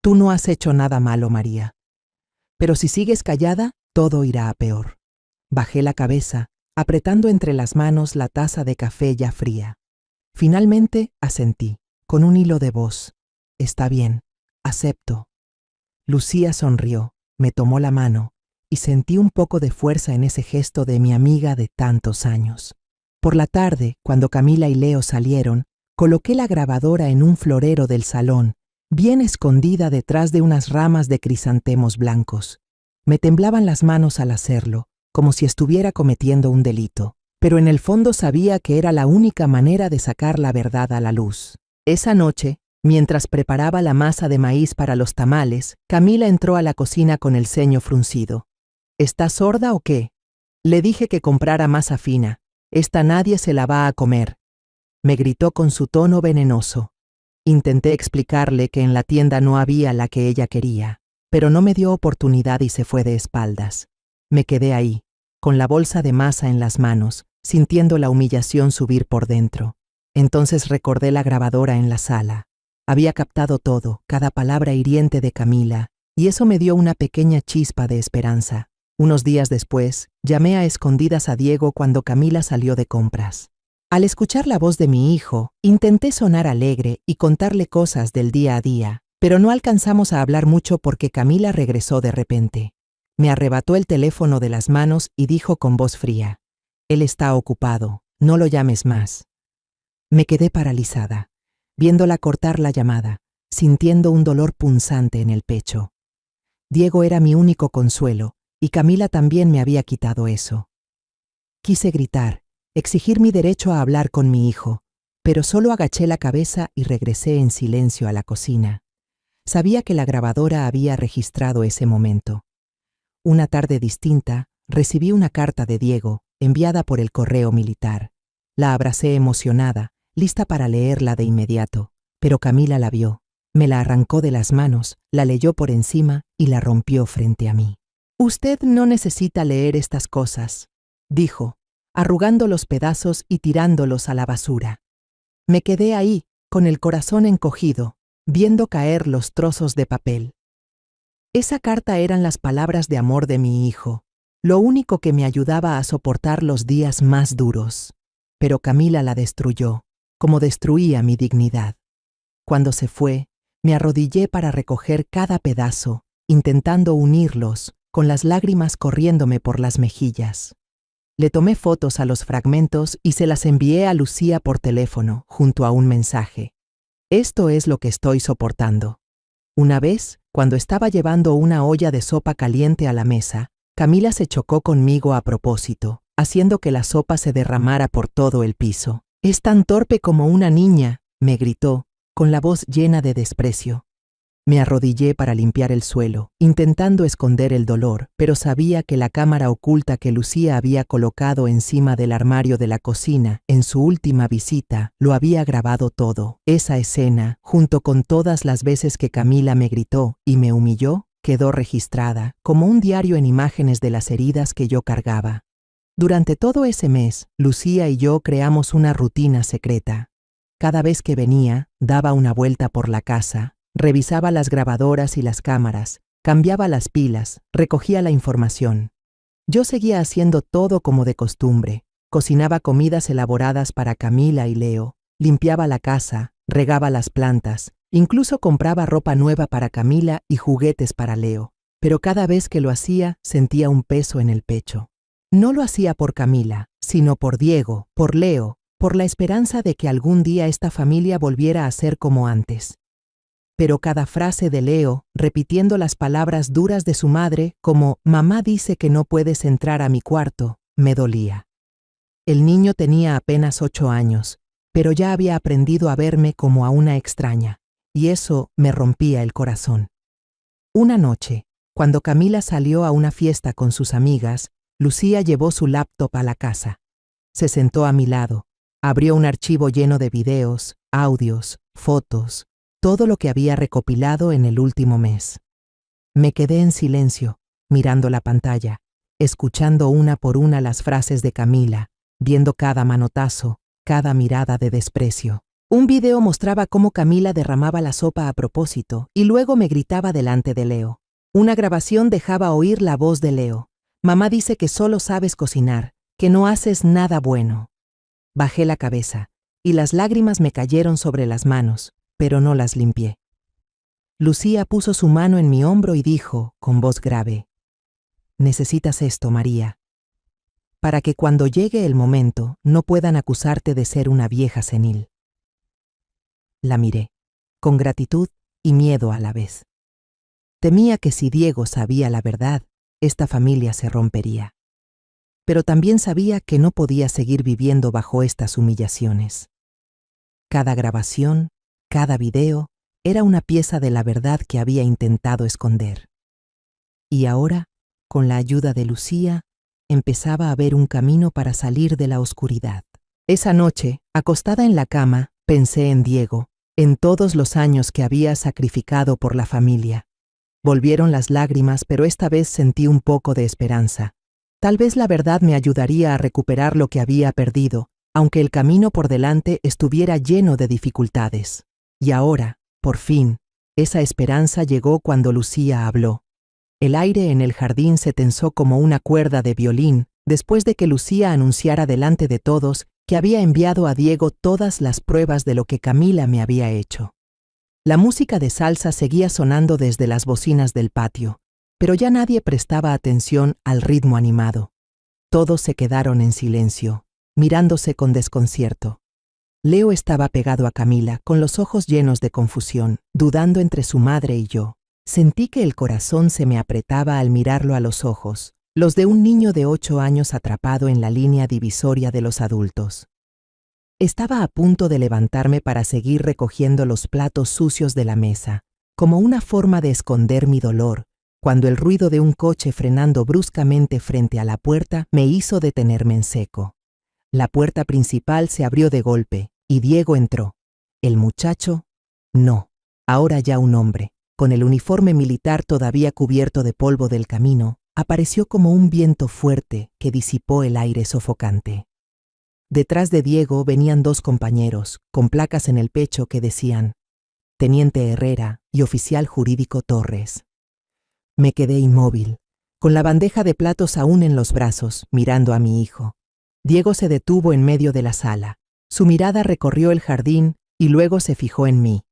«Tú no has hecho nada malo, María. Pero si sigues callada, todo irá a peor». Bajé la cabeza, apretando entre las manos la taza de café ya fría. Finalmente asentí, con un hilo de voz: «Está bien, acepto». Lucía sonrió, me tomó la mano, y sentí un poco de fuerza en ese gesto de mi amiga de tantos años. Por la tarde, cuando Camila y Leo salieron, coloqué la grabadora en un florero del salón, bien escondida detrás de unas ramas de crisantemos blancos. Me temblaban las manos al hacerlo, como si estuviera cometiendo un delito, pero en el fondo sabía que era la única manera de sacar la verdad a la luz. Esa noche, mientras preparaba la masa de maíz para los tamales, Camila entró a la cocina con el ceño fruncido. «¿Estás sorda o qué? Le dije que comprara masa fina. Esta nadie se la va a comer», me gritó con su tono venenoso. Intenté explicarle que en la tienda no había la que ella quería, pero no me dio oportunidad y se fue de espaldas. Me quedé ahí, con la bolsa de masa en las manos, sintiendo la humillación subir por dentro. Entonces recordé la grabadora en la sala. Había captado todo, cada palabra hiriente de Camila, y eso me dio una pequeña chispa de esperanza. Unos días después, llamé a escondidas a Diego cuando Camila salió de compras. Al escuchar la voz de mi hijo, intenté sonar alegre y contarle cosas del día a día, pero no alcanzamos a hablar mucho porque Camila regresó de repente. Me arrebató el teléfono de las manos y dijo con voz fría: «Él está ocupado, no lo llames más». Me quedé paralizada, viéndola cortar la llamada, sintiendo un dolor punzante en el pecho. Diego era mi único consuelo, y Camila también me había quitado eso. Quise gritar, exigir mi derecho a hablar con mi hijo, pero solo agaché la cabeza y regresé en silencio a la cocina. Sabía que la grabadora había registrado ese momento. Una tarde distinta, recibí una carta de Diego, enviada por el correo militar. La abracé emocionada, lista para leerla de inmediato, pero Camila la vio, me la arrancó de las manos, la leyó por encima y la rompió frente a mí. «Usted no necesita leer estas cosas», dijo, arrugando los pedazos y tirándolos a la basura. Me quedé ahí, con el corazón encogido, viendo caer los trozos de papel. Esa carta eran las palabras de amor de mi hijo, lo único que me ayudaba a soportar los días más duros. pero Camila la destruyó, como destruía mi dignidad. Cuando se fue, me arrodillé para recoger cada pedazo, intentando unirlos, con las lágrimas corriéndome por las mejillas. Le tomé fotos a los fragmentos y se las envié a Lucía por teléfono, junto a un mensaje. Esto es lo que estoy soportando. Una vez, cuando estaba llevando una olla de sopa caliente a la mesa, Camila se chocó conmigo a propósito, haciendo que la sopa se derramara por todo el piso. «Es tan torpe como una niña», me gritó, con la voz llena de desprecio. Me arrodillé para limpiar el suelo, intentando esconder el dolor, pero sabía que la cámara oculta que Lucía había colocado encima del armario de la cocina en su última visita lo había grabado todo. Esa escena, junto con todas las veces que Camila me gritó y me humilló, quedó registrada como un diario en imágenes de las heridas que yo cargaba. Durante todo ese mes, Lucía y yo creamos una rutina secreta. Cada vez que venía, daba una vuelta por la casa, revisaba las grabadoras y las cámaras, cambiaba las pilas, recogía la información. Yo seguía haciendo todo como de costumbre. Cocinaba comidas elaboradas para Camila y Leo, limpiaba la casa, regaba las plantas, incluso compraba ropa nueva para Camila y juguetes para Leo. Pero cada vez que lo hacía, sentía un peso en el pecho. No lo hacía por Camila, sino por Diego, por Leo, por la esperanza de que algún día esta familia volviera a ser como antes. Pero cada frase de Leo, repitiendo las palabras duras de su madre, como «mamá dice que no puedes entrar a mi cuarto», me dolía. El niño tenía apenas 8 años, pero ya había aprendido a verme como a una extraña, y eso me rompía el corazón. Una noche, cuando Camila salió a una fiesta con sus amigas, Lucía llevó su laptop a la casa. Se sentó a mi lado, abrió un archivo lleno de videos, audios, fotos, todo lo que había recopilado en el último mes. Me quedé en silencio, mirando la pantalla, escuchando una por una las frases de Camila, viendo cada manotazo, cada mirada de desprecio. Un video mostraba cómo Camila derramaba la sopa a propósito y luego me gritaba delante de Leo. Una grabación dejaba oír la voz de Leo. «Mamá dice que solo sabes cocinar, que no haces nada bueno». Bajé la cabeza, y las lágrimas me cayeron sobre las manos, pero no las limpié. Lucía puso su mano en mi hombro y dijo, con voz grave, «Necesitas esto, María, para que cuando llegue el momento no puedan acusarte de ser una vieja senil». La miré, con gratitud y miedo a la vez. Temía que si Diego sabía la verdad, esta familia se rompería. Pero también sabía que no podía seguir viviendo bajo estas humillaciones. Cada grabación, cada video, era una pieza de la verdad que había intentado esconder. Y ahora, con la ayuda de Lucía, empezaba a ver un camino para salir de la oscuridad. Esa noche, acostada en la cama, pensé en Diego, en todos los años que había sacrificado por la familia. Volvieron las lágrimas, pero esta vez sentí un poco de esperanza. Tal vez la verdad me ayudaría a recuperar lo que había perdido, aunque el camino por delante estuviera lleno de dificultades. Y ahora, por fin, esa esperanza llegó cuando Lucía habló. El aire en el jardín se tensó como una cuerda de violín después de que Lucía anunciara delante de todos que había enviado a Diego todas las pruebas de lo que Camila me había hecho. La música de salsa seguía sonando desde las bocinas del patio, pero ya nadie prestaba atención al ritmo animado. Todos se quedaron en silencio, mirándose con desconcierto. Leo estaba pegado a Camila, con los ojos llenos de confusión, dudando entre su madre y yo. Sentí que el corazón se me apretaba al mirarlo a los ojos, los de un niño de 8 años atrapado en la línea divisoria de los adultos. Estaba a punto de levantarme para seguir recogiendo los platos sucios de la mesa, como una forma de esconder mi dolor, cuando el ruido de un coche frenando bruscamente frente a la puerta me hizo detenerme en seco. La puerta principal se abrió de golpe, y Diego entró. El muchacho, no, ahora ya un hombre, con el uniforme militar todavía cubierto de polvo del camino, apareció como un viento fuerte que disipó el aire sofocante. Detrás de Diego venían 2 compañeros, con placas en el pecho que decían Teniente Herrera y Oficial Jurídico Torres. Me quedé inmóvil, con la bandeja de platos aún en los brazos, mirando a mi hijo. Diego se detuvo en medio de la sala. Su mirada recorrió el jardín y luego se fijó en mí.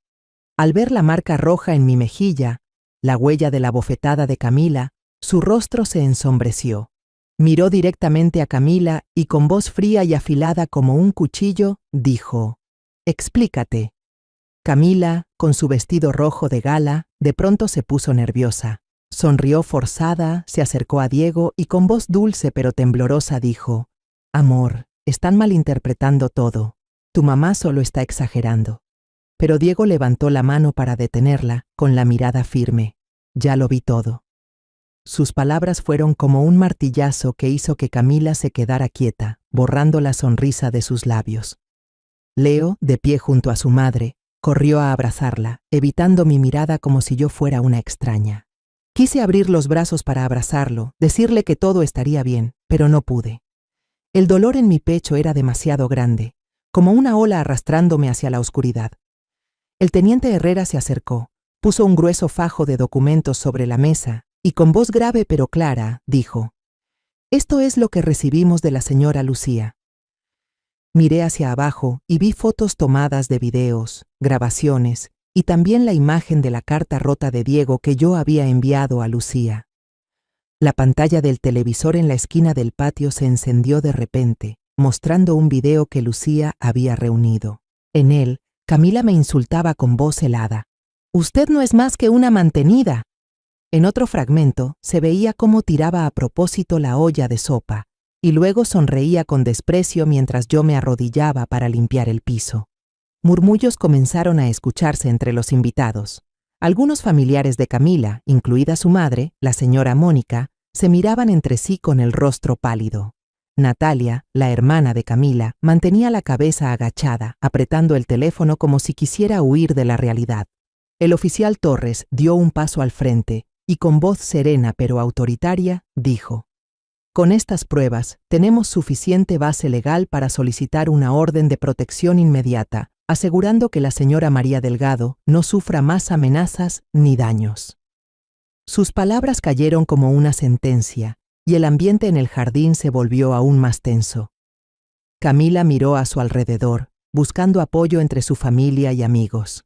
Al ver la marca roja en mi mejilla, la huella de la bofetada de Camila, su rostro se ensombreció. Miró directamente a Camila y con voz fría y afilada como un cuchillo, dijo: «Explícate». Camila, con su vestido rojo de gala, de pronto se puso nerviosa. Sonrió forzada, se acercó a Diego y con voz dulce pero temblorosa dijo: «Amor, están malinterpretando todo. Tu mamá solo está exagerando». Pero Diego levantó la mano para detenerla, con la mirada firme. «Ya lo vi todo». Sus palabras fueron como un martillazo que hizo que Camila se quedara quieta, borrando la sonrisa de sus labios. Leo, de pie junto a su madre, corrió a abrazarla, evitando mi mirada como si yo fuera una extraña. Quise abrir los brazos para abrazarlo, decirle que todo estaría bien, pero no pude. El dolor en mi pecho era demasiado grande, como una ola arrastrándome hacia la oscuridad. El teniente Herrera se acercó, puso un grueso fajo de documentos sobre la mesa y con voz grave pero clara, dijo: «Esto es lo que recibimos de la señora Lucía». Miré hacia abajo y vi fotos tomadas de videos, grabaciones y también la imagen de la carta rota de Diego que yo había enviado a Lucía. La pantalla del televisor en la esquina del patio se encendió de repente, mostrando un video que Lucía había reunido. En él, Camila me insultaba con voz helada: «Usted no es más que una mantenida». En otro fragmento se veía cómo tiraba a propósito la olla de sopa y luego sonreía con desprecio mientras yo me arrodillaba para limpiar el piso. Murmullos comenzaron a escucharse entre los invitados. Algunos familiares de Camila, incluida su madre, la señora Mónica, se miraban entre sí con el rostro pálido. Natalia, la hermana de Camila, mantenía la cabeza agachada, apretando el teléfono como si quisiera huir de la realidad. El oficial Torres dio un paso al frente y con voz serena pero autoritaria dijo: «Con estas pruebas tenemos suficiente base legal para solicitar una orden de protección inmediata, asegurando que la señora María Delgado no sufra más amenazas ni daños». Sus palabras cayeron como una sentencia, y el ambiente en el jardín se volvió aún más tenso. Camila miró a su alrededor, buscando apoyo entre su familia y amigos.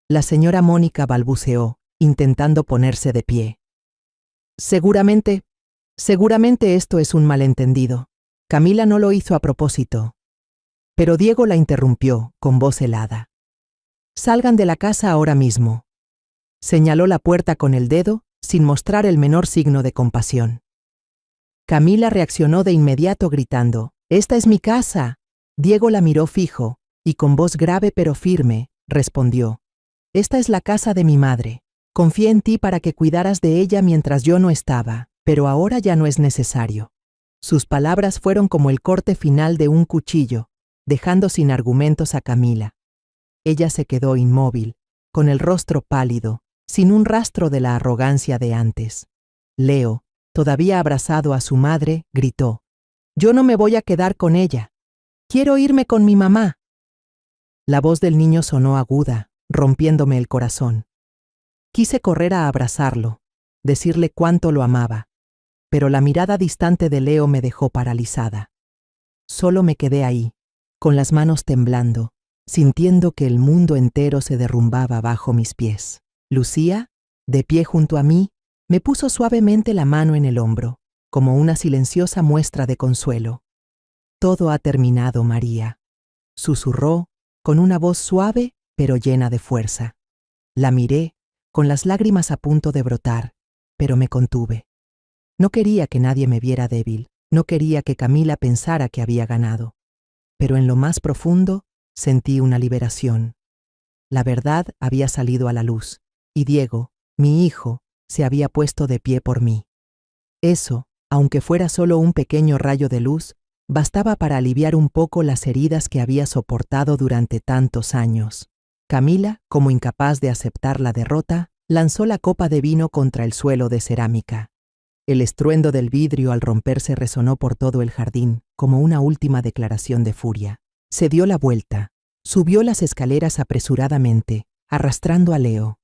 La señora Mónica balbuceó, intentando ponerse de pie. Seguramente esto es un malentendido. Camila no lo hizo a propósito». Pero Diego la interrumpió, con voz helada. «Salgan de la casa ahora mismo». Señaló la puerta con el dedo, sin mostrar el menor signo de compasión. Camila reaccionó de inmediato gritando: «¡Esta es mi casa!». Diego la miró fijo, y con voz grave pero firme, respondió: «Esta es la casa de mi madre. Confié en ti para que cuidaras de ella mientras yo no estaba, pero ahora ya no es necesario». Sus palabras fueron como el corte final de un cuchillo, dejando sin argumentos a Camila. Ella se quedó inmóvil, con el rostro pálido, sin un rastro de la arrogancia de antes. Leo, todavía abrazado a su madre, gritó: «Yo no me voy a quedar con ella. Quiero irme con mi mamá». La voz del niño sonó aguda, rompiéndome el corazón. Quise correr a abrazarlo, decirle cuánto lo amaba, pero la mirada distante de Leo me dejó paralizada. Solo me quedé ahí, con las manos temblando, sintiendo que el mundo entero se derrumbaba bajo mis pies. Lucía, de pie junto a mí, me puso suavemente la mano en el hombro, como una silenciosa muestra de consuelo. «Todo ha terminado, María», susurró, con una voz suave pero llena de fuerza. La miré, con las lágrimas a punto de brotar, pero me contuve. No quería que nadie me viera débil, no quería que Camila pensara que había ganado. Pero en lo más profundo sentí una liberación. La verdad había salido a la luz, y Diego, mi hijo, se había puesto de pie por mí. Eso, aunque fuera solo un pequeño rayo de luz, bastaba para aliviar un poco las heridas que había soportado durante tantos años. Camila, como incapaz de aceptar la derrota, lanzó la copa de vino contra el suelo de cerámica. El estruendo del vidrio al romperse resonó por todo el jardín, como una última declaración de furia. Se dio la vuelta, subió las escaleras apresuradamente, arrastrando a Leo.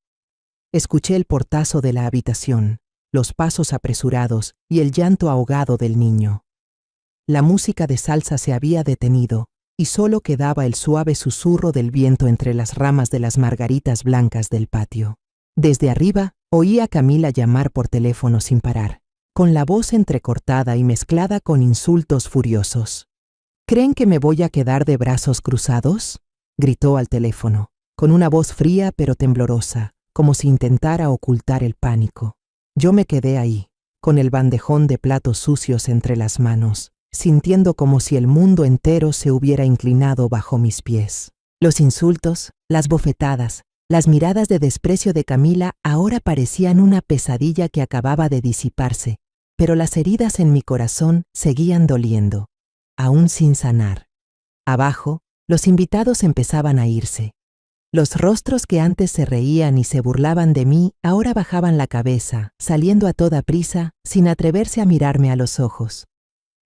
Escuché el portazo de la habitación, los pasos apresurados y el llanto ahogado del niño. La música de salsa se había detenido, y solo quedaba el suave susurro del viento entre las ramas de las margaritas blancas del patio. Desde arriba, oí a Camila llamar por teléfono sin parar, con la voz entrecortada y mezclada con insultos furiosos. ¿Creen que me voy a quedar de brazos cruzados?, gritó al teléfono, con una voz fría pero temblorosa, como si intentara ocultar el pánico. Yo me quedé ahí, con el bandejón de platos sucios entre las manos, sintiendo como si el mundo entero se hubiera inclinado bajo mis pies. Los insultos, las bofetadas, las miradas de desprecio de Camila ahora parecían una pesadilla que acababa de disiparse, pero las heridas en mi corazón seguían doliendo, aún sin sanar. Abajo, los invitados empezaban a irse. Los rostros que antes se reían y se burlaban de mí ahora bajaban la cabeza, saliendo a toda prisa, sin atreverse a mirarme a los ojos.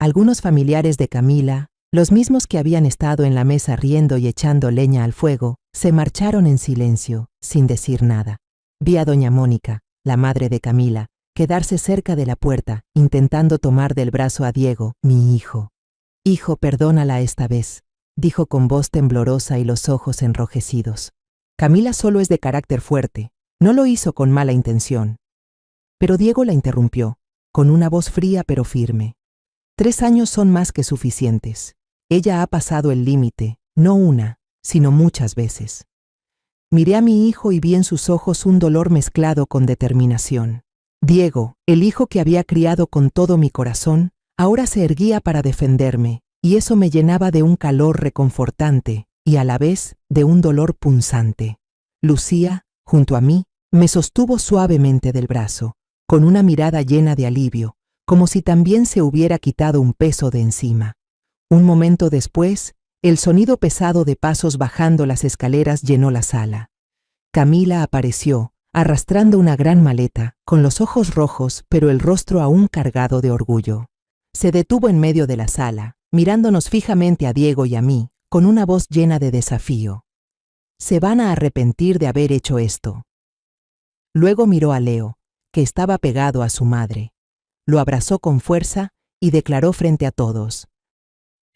Algunos familiares de Camila, los mismos que habían estado en la mesa riendo y echando leña al fuego, se marcharon en silencio, sin decir nada. Vi a doña Mónica, la madre de Camila, quedarse cerca de la puerta, intentando tomar del brazo a Diego, mi hijo. «Hijo, perdónala esta vez», dijo con voz temblorosa y los ojos enrojecidos. Camila solo es de carácter fuerte, no lo hizo con mala intención. Pero Diego la interrumpió, con una voz fría pero firme. 3 años son más que suficientes. Ella ha pasado el límite, no una, sino muchas veces. Miré a mi hijo y vi en sus ojos un dolor mezclado con determinación. Diego, el hijo que había criado con todo mi corazón, ahora se erguía para defenderme, y eso me llenaba de un calor reconfortante y a la vez de un dolor punzante. Lucía, junto a mí, me sostuvo suavemente del brazo, con una mirada llena de alivio, como si también se hubiera quitado un peso de encima. Un momento después, el sonido pesado de pasos bajando las escaleras llenó la sala. Camila apareció, arrastrando una gran maleta, con los ojos rojos pero el rostro aún cargado de orgullo. Se detuvo en medio de la sala, mirándonos fijamente a Diego y a mí, con una voz llena de desafío. «Se van a arrepentir de haber hecho esto». Luego miró a Leo, que estaba pegado a su madre. Lo abrazó con fuerza y declaró frente a todos: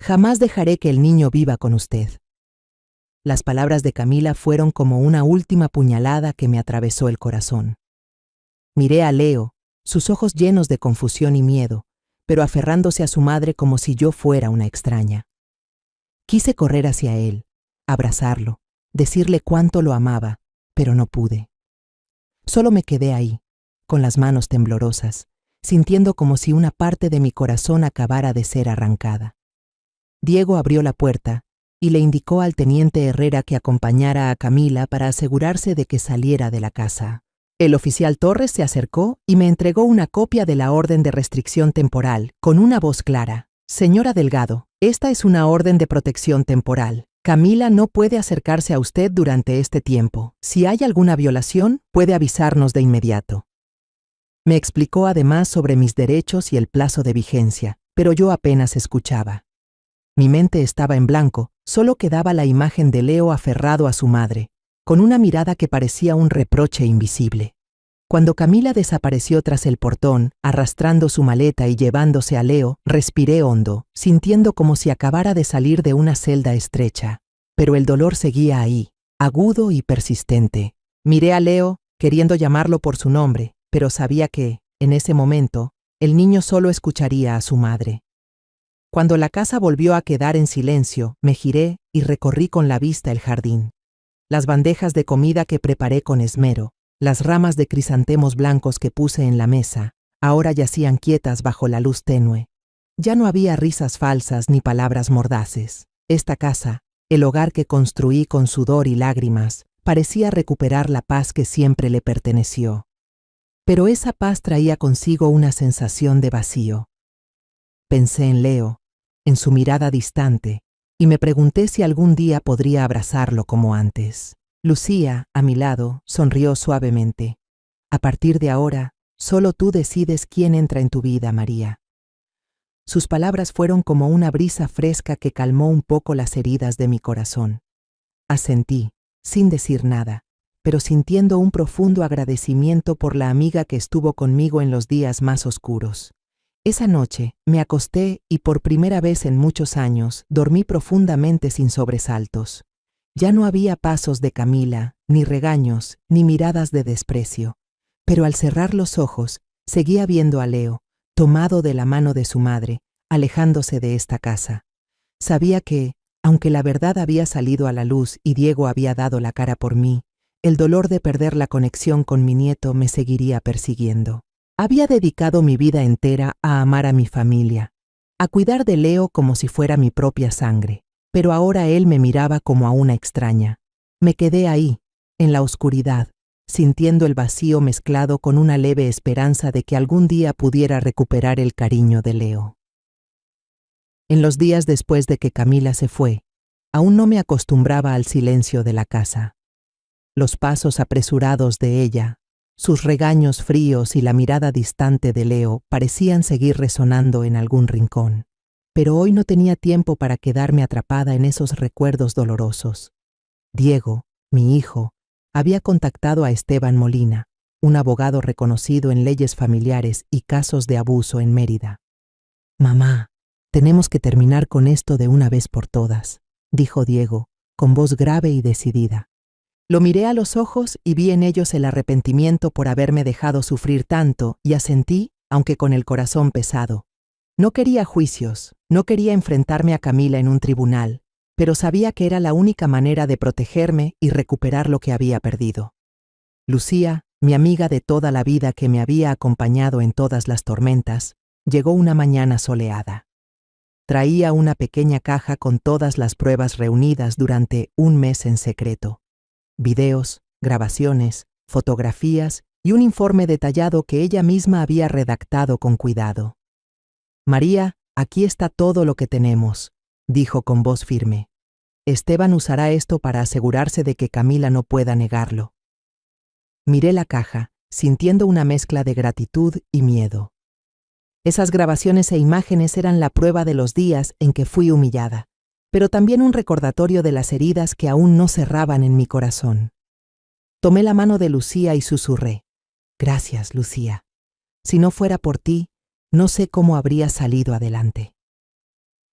«Jamás dejaré que el niño viva con usted». Las palabras de Camila fueron como una última puñalada que me atravesó el corazón. Miré a Leo, sus ojos llenos de confusión y miedo, pero aferrándose a su madre como si yo fuera una extraña. Quise correr hacia él, abrazarlo, decirle cuánto lo amaba, pero no pude. Solo me quedé ahí, con las manos temblorosas, sintiendo como si una parte de mi corazón acabara de ser arrancada. Diego abrió la puerta y le indicó al teniente Herrera que acompañara a Camila para asegurarse de que saliera de la casa. El oficial Torres se acercó y me entregó una copia de la orden de restricción temporal, con una voz clara: «Señora Delgado, esta es una orden de protección temporal. Camila no puede acercarse a usted durante este tiempo. Si hay alguna violación, puede avisarnos de inmediato». Me explicó además sobre mis derechos y el plazo de vigencia, pero yo apenas escuchaba. Mi mente estaba en blanco, solo quedaba la imagen de Leo aferrado a su madre, con una mirada que parecía un reproche invisible. Cuando Camila desapareció tras el portón, arrastrando su maleta y llevándose a Leo, respiré hondo, sintiendo como si acabara de salir de una celda estrecha. Pero el dolor seguía ahí, agudo y persistente. Miré a Leo, queriendo llamarlo por su nombre, pero sabía que, en ese momento, el niño solo escucharía a su madre. Cuando la casa volvió a quedar en silencio, me giré y recorrí con la vista el jardín. Las bandejas de comida que preparé con esmero, las ramas de crisantemos blancos que puse en la mesa, ahora yacían quietas bajo la luz tenue. Ya no había risas falsas ni palabras mordaces. Esta casa, el hogar que construí con sudor y lágrimas, parecía recuperar la paz que siempre le perteneció. Pero esa paz traía consigo una sensación de vacío. Pensé en Leo, en su mirada distante, y me pregunté si algún día podría abrazarlo como antes. Lucía, a mi lado, sonrió suavemente. «A partir de ahora, solo tú decides quién entra en tu vida, María». Sus palabras fueron como una brisa fresca que calmó un poco las heridas de mi corazón. Asentí, sin decir nada, pero sintiendo un profundo agradecimiento por la amiga que estuvo conmigo en los días más oscuros. Esa noche me acosté y por primera vez en muchos años dormí profundamente sin sobresaltos. Ya no había pasos de Camila, ni regaños, ni miradas de desprecio. Pero al cerrar los ojos, seguía viendo a Leo, tomado de la mano de su madre, alejándose de esta casa. Sabía que, aunque la verdad había salido a la luz y Diego había dado la cara por mí, el dolor de perder la conexión con mi nieto me seguiría persiguiendo. Había dedicado mi vida entera a amar a mi familia, a cuidar de Leo como si fuera mi propia sangre, pero ahora él me miraba como a una extraña. Me quedé ahí, en la oscuridad, sintiendo el vacío mezclado con una leve esperanza de que algún día pudiera recuperar el cariño de Leo. En los días después de que Camila se fue, aún no me acostumbraba al silencio de la casa. Los pasos apresurados de ella, sus regaños fríos y la mirada distante de Leo parecían seguir resonando en algún rincón. Pero hoy no tenía tiempo para quedarme atrapada en esos recuerdos dolorosos. Diego, mi hijo, había contactado a Esteban Molina, un abogado reconocido en leyes familiares y casos de abuso en Mérida. «Mamá, tenemos que terminar con esto de una vez por todas», dijo Diego, con voz grave y decidida. Lo miré a los ojos y vi en ellos el arrepentimiento por haberme dejado sufrir tanto y asentí, aunque con el corazón pesado. No quería juicios, no quería enfrentarme a Camila en un tribunal, pero sabía que era la única manera de protegerme y recuperar lo que había perdido. Lucía, mi amiga de toda la vida que me había acompañado en todas las tormentas, llegó una mañana soleada. Traía una pequeña caja con todas las pruebas reunidas durante un mes en secreto. Videos, grabaciones, fotografías y un informe detallado que ella misma había redactado con cuidado. «María, aquí está todo lo que tenemos», dijo con voz firme. «Esteban usará esto para asegurarse de que Camila no pueda negarlo». Miré la caja, sintiendo una mezcla de gratitud y miedo. Esas grabaciones e imágenes eran la prueba de los días en que fui humillada, pero también un recordatorio de las heridas que aún no cerraban en mi corazón. Tomé la mano de Lucía y susurré: «Gracias, Lucía. Si no fuera por ti, no sé cómo habría salido adelante».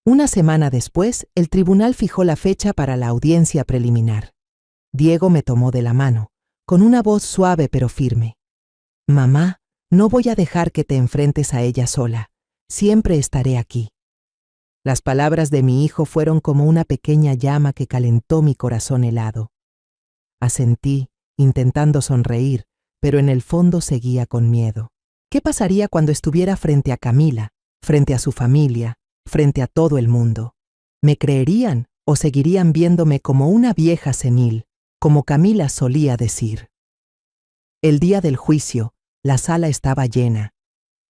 Una semana después, el tribunal fijó la fecha para la audiencia preliminar. Diego me tomó de la mano, con una voz suave pero firme. «Mamá, no voy a dejar que te enfrentes a ella sola. Siempre estaré aquí». Las palabras de mi hijo fueron como una pequeña llama que calentó mi corazón helado. Asentí, intentando sonreír, pero en el fondo seguía con miedo. ¿Qué pasaría cuando estuviera frente a Camila, frente a su familia, frente a todo el mundo? ¿Me creerían o seguirían viéndome como una vieja senil, como Camila solía decir? El día del juicio, la sala estaba llena.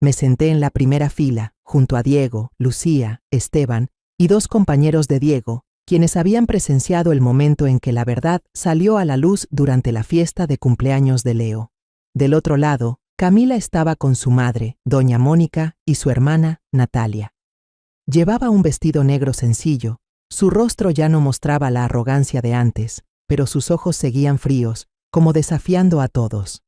Me senté en la primera fila, junto a Diego, Lucía, Esteban y dos compañeros de Diego, quienes habían presenciado el momento en que la verdad salió a la luz durante la fiesta de cumpleaños de Leo. Del otro lado, Camila estaba con su madre, doña Mónica, y su hermana, Natalia. Llevaba un vestido negro sencillo, su rostro ya no mostraba la arrogancia de antes, pero sus ojos seguían fríos, como desafiando a todos.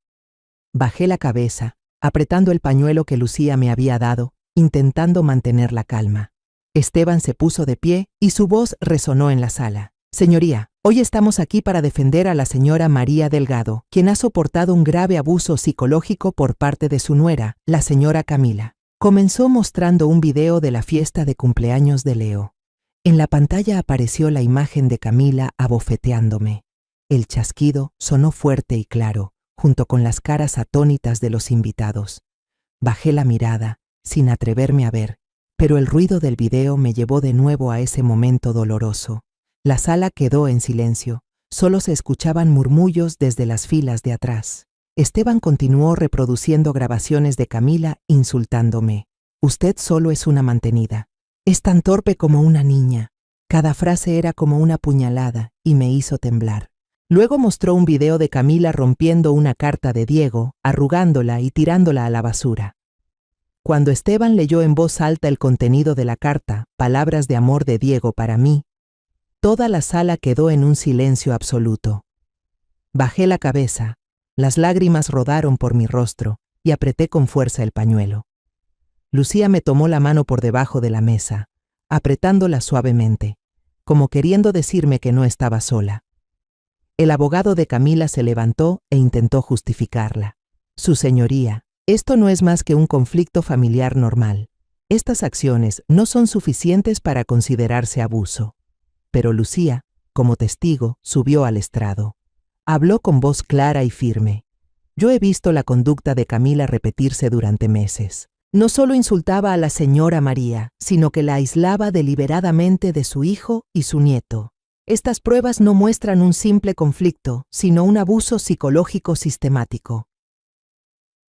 Bajé la cabeza, apretando el pañuelo que Lucía me había dado, intentando mantener la calma. Esteban se puso de pie y su voz resonó en la sala. «Señoría, hoy estamos aquí para defender a la señora María Delgado, quien ha soportado un grave abuso psicológico por parte de su nuera, la señora Camila». Comenzó mostrando un video de la fiesta de cumpleaños de Leo. En la pantalla apareció la imagen de Camila abofeteándome. El chasquido sonó fuerte y claro, junto con las caras atónitas de los invitados. Bajé la mirada, sin atreverme a ver, pero el ruido del video me llevó de nuevo a ese momento doloroso. La sala quedó en silencio, solo se escuchaban murmullos desde las filas de atrás. Esteban continuó reproduciendo grabaciones de Camila insultándome. «Usted solo es una mantenida. Es tan torpe como una niña». Cada frase era como una puñalada y me hizo temblar. Luego mostró un video de Camila rompiendo una carta de Diego, arrugándola y tirándola a la basura. Cuando Esteban leyó en voz alta el contenido de la carta, palabras de amor de Diego para mí, toda la sala quedó en un silencio absoluto. Bajé la cabeza, las lágrimas rodaron por mi rostro y apreté con fuerza el pañuelo. Lucía me tomó la mano por debajo de la mesa, apretándola suavemente, como queriendo decirme que no estaba sola. El abogado de Camila se levantó e intentó justificarla. Su señoría, esto no es más que un conflicto familiar normal. Estas acciones no son suficientes para considerarse abuso. Pero Lucía, como testigo, subió al estrado. Habló con voz clara y firme. Yo he visto la conducta de Camila repetirse durante meses. No solo insultaba a la señora María, sino que la aislaba deliberadamente de su hijo y su nieto. Estas pruebas no muestran un simple conflicto, sino un abuso psicológico sistemático.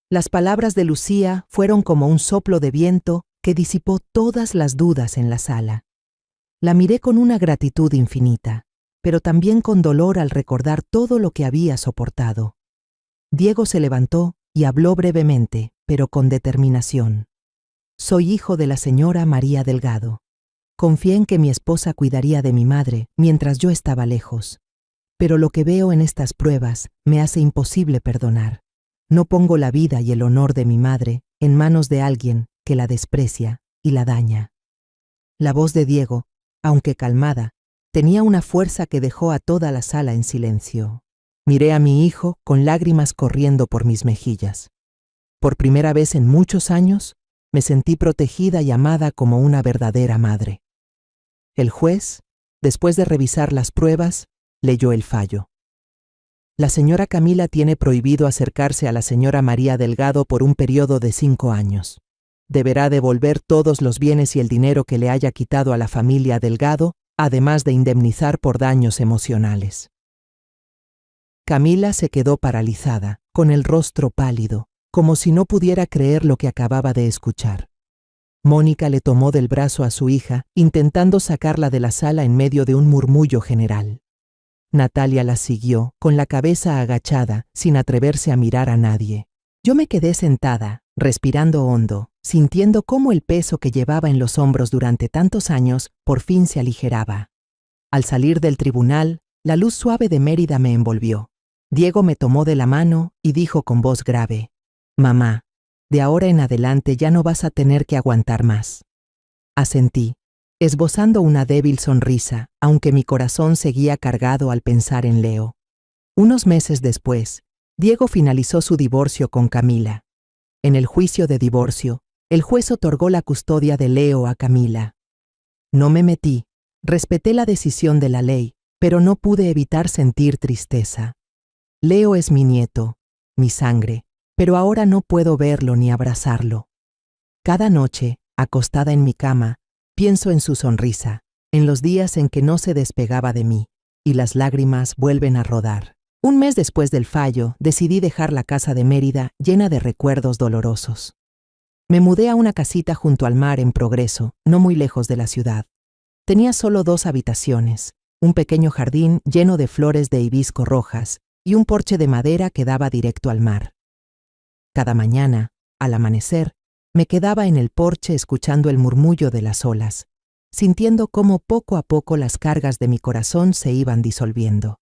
Las palabras de Lucía fueron como un soplo de viento que disipó todas las dudas en la sala. La miré con una gratitud infinita, pero también con dolor al recordar todo lo que había soportado. Diego se levantó y habló brevemente, pero con determinación. Soy hijo de la señora María Delgado. Confié en que mi esposa cuidaría de mi madre mientras yo estaba lejos. Pero lo que veo en estas pruebas me hace imposible perdonar. No pongo la vida y el honor de mi madre en manos de alguien que la desprecia y la daña. La voz de Diego, aunque calmada, tenía una fuerza que dejó a toda la sala en silencio. Miré a mi hijo con lágrimas corriendo por mis mejillas. Por primera vez en muchos años, me sentí protegida y amada como una verdadera madre. El juez, después de revisar las pruebas, leyó el fallo. La señora Camila tiene prohibido acercarse a la señora María Delgado por un periodo de 5 años. Deberá devolver todos los bienes y el dinero que le haya quitado a la familia Delgado, además de indemnizar por daños emocionales. Camila se quedó paralizada, con el rostro pálido, como si no pudiera creer lo que acababa de escuchar. Mónica le tomó del brazo a su hija, intentando sacarla de la sala en medio de un murmullo general. Natalia la siguió, con la cabeza agachada, sin atreverse a mirar a nadie. Yo me quedé sentada, respirando hondo, sintiendo cómo el peso que llevaba en los hombros durante tantos años por fin se aligeraba. Al salir del tribunal, la luz suave de Mérida me envolvió. Diego me tomó de la mano y dijo con voz grave: «Mamá, de ahora en adelante ya no vas a tener que aguantar más». Asentí, esbozando una débil sonrisa, aunque mi corazón seguía cargado al pensar en Leo. Unos meses después, Diego finalizó su divorcio con Camila. En el juicio de divorcio, el juez otorgó la custodia de Leo a Camila. No me metí, respeté la decisión de la ley, pero no pude evitar sentir tristeza. Leo es mi nieto, mi sangre, pero ahora no puedo verlo ni abrazarlo. Cada noche, acostada en mi cama, pienso en su sonrisa, en los días en que no se despegaba de mí, y las lágrimas vuelven a rodar. Un mes después del fallo, decidí dejar la casa de Mérida llena de recuerdos dolorosos. Me mudé a una casita junto al mar en Progreso, no muy lejos de la ciudad. Tenía solo 2 habitaciones, un pequeño jardín lleno de flores de hibisco rojas y un porche de madera que daba directo al mar. Cada mañana, al amanecer, me quedaba en el porche escuchando el murmullo de las olas, sintiendo cómo poco a poco las cargas de mi corazón se iban disolviendo.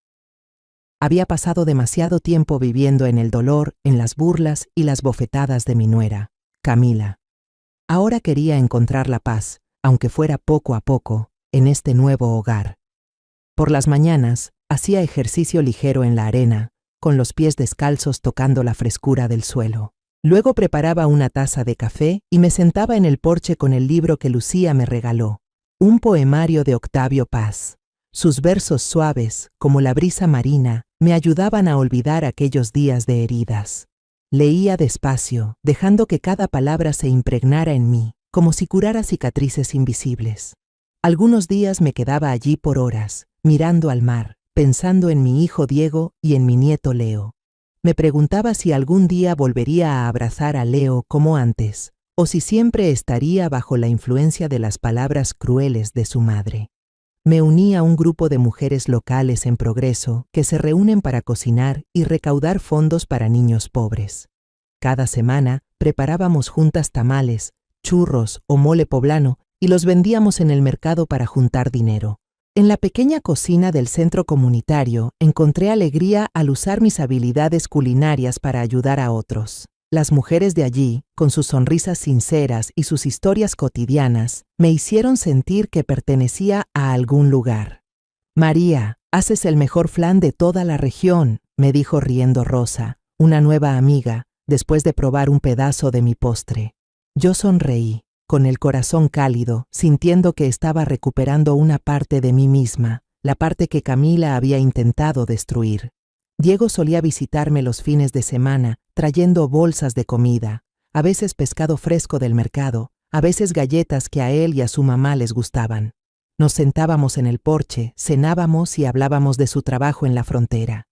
Había pasado demasiado tiempo viviendo en el dolor, en las burlas y las bofetadas de mi nuera, Camila. Ahora quería encontrar la paz, aunque fuera poco a poco, en este nuevo hogar. Por las mañanas, hacía ejercicio ligero en la arena, con los pies descalzos tocando la frescura del suelo. Luego preparaba una taza de café y me sentaba en el porche con el libro que Lucía me regaló, un poemario de Octavio Paz. Sus versos suaves, como la brisa marina, me ayudaban a olvidar aquellos días de heridas. Leía despacio, dejando que cada palabra se impregnara en mí, como si curara cicatrices invisibles. Algunos días me quedaba allí por horas, mirando al mar, pensando en mi hijo Diego y en mi nieto Leo. Me preguntaba si algún día volvería a abrazar a Leo como antes, o si siempre estaría bajo la influencia de las palabras crueles de su madre. Me uní a un grupo de mujeres locales en Progreso que se reúnen para cocinar y recaudar fondos para niños pobres. Cada semana preparábamos juntas tamales, churros o mole poblano y los vendíamos en el mercado para juntar dinero. En la pequeña cocina del centro comunitario encontré alegría al usar mis habilidades culinarias para ayudar a otros. Las mujeres de allí, con sus sonrisas sinceras y sus historias cotidianas, me hicieron sentir que pertenecía a algún lugar. María, haces el mejor flan de toda la región, me dijo riendo Rosa, una nueva amiga, después de probar un pedazo de mi postre. Yo sonreí, con el corazón cálido, sintiendo que estaba recuperando una parte de mí misma, la parte que Camila había intentado destruir. Diego solía visitarme los fines de semana, trayendo bolsas de comida, a veces pescado fresco del mercado, a veces galletas que a él y a su mamá les gustaban. Nos sentábamos en el porche, cenábamos y hablábamos de su trabajo en la frontera.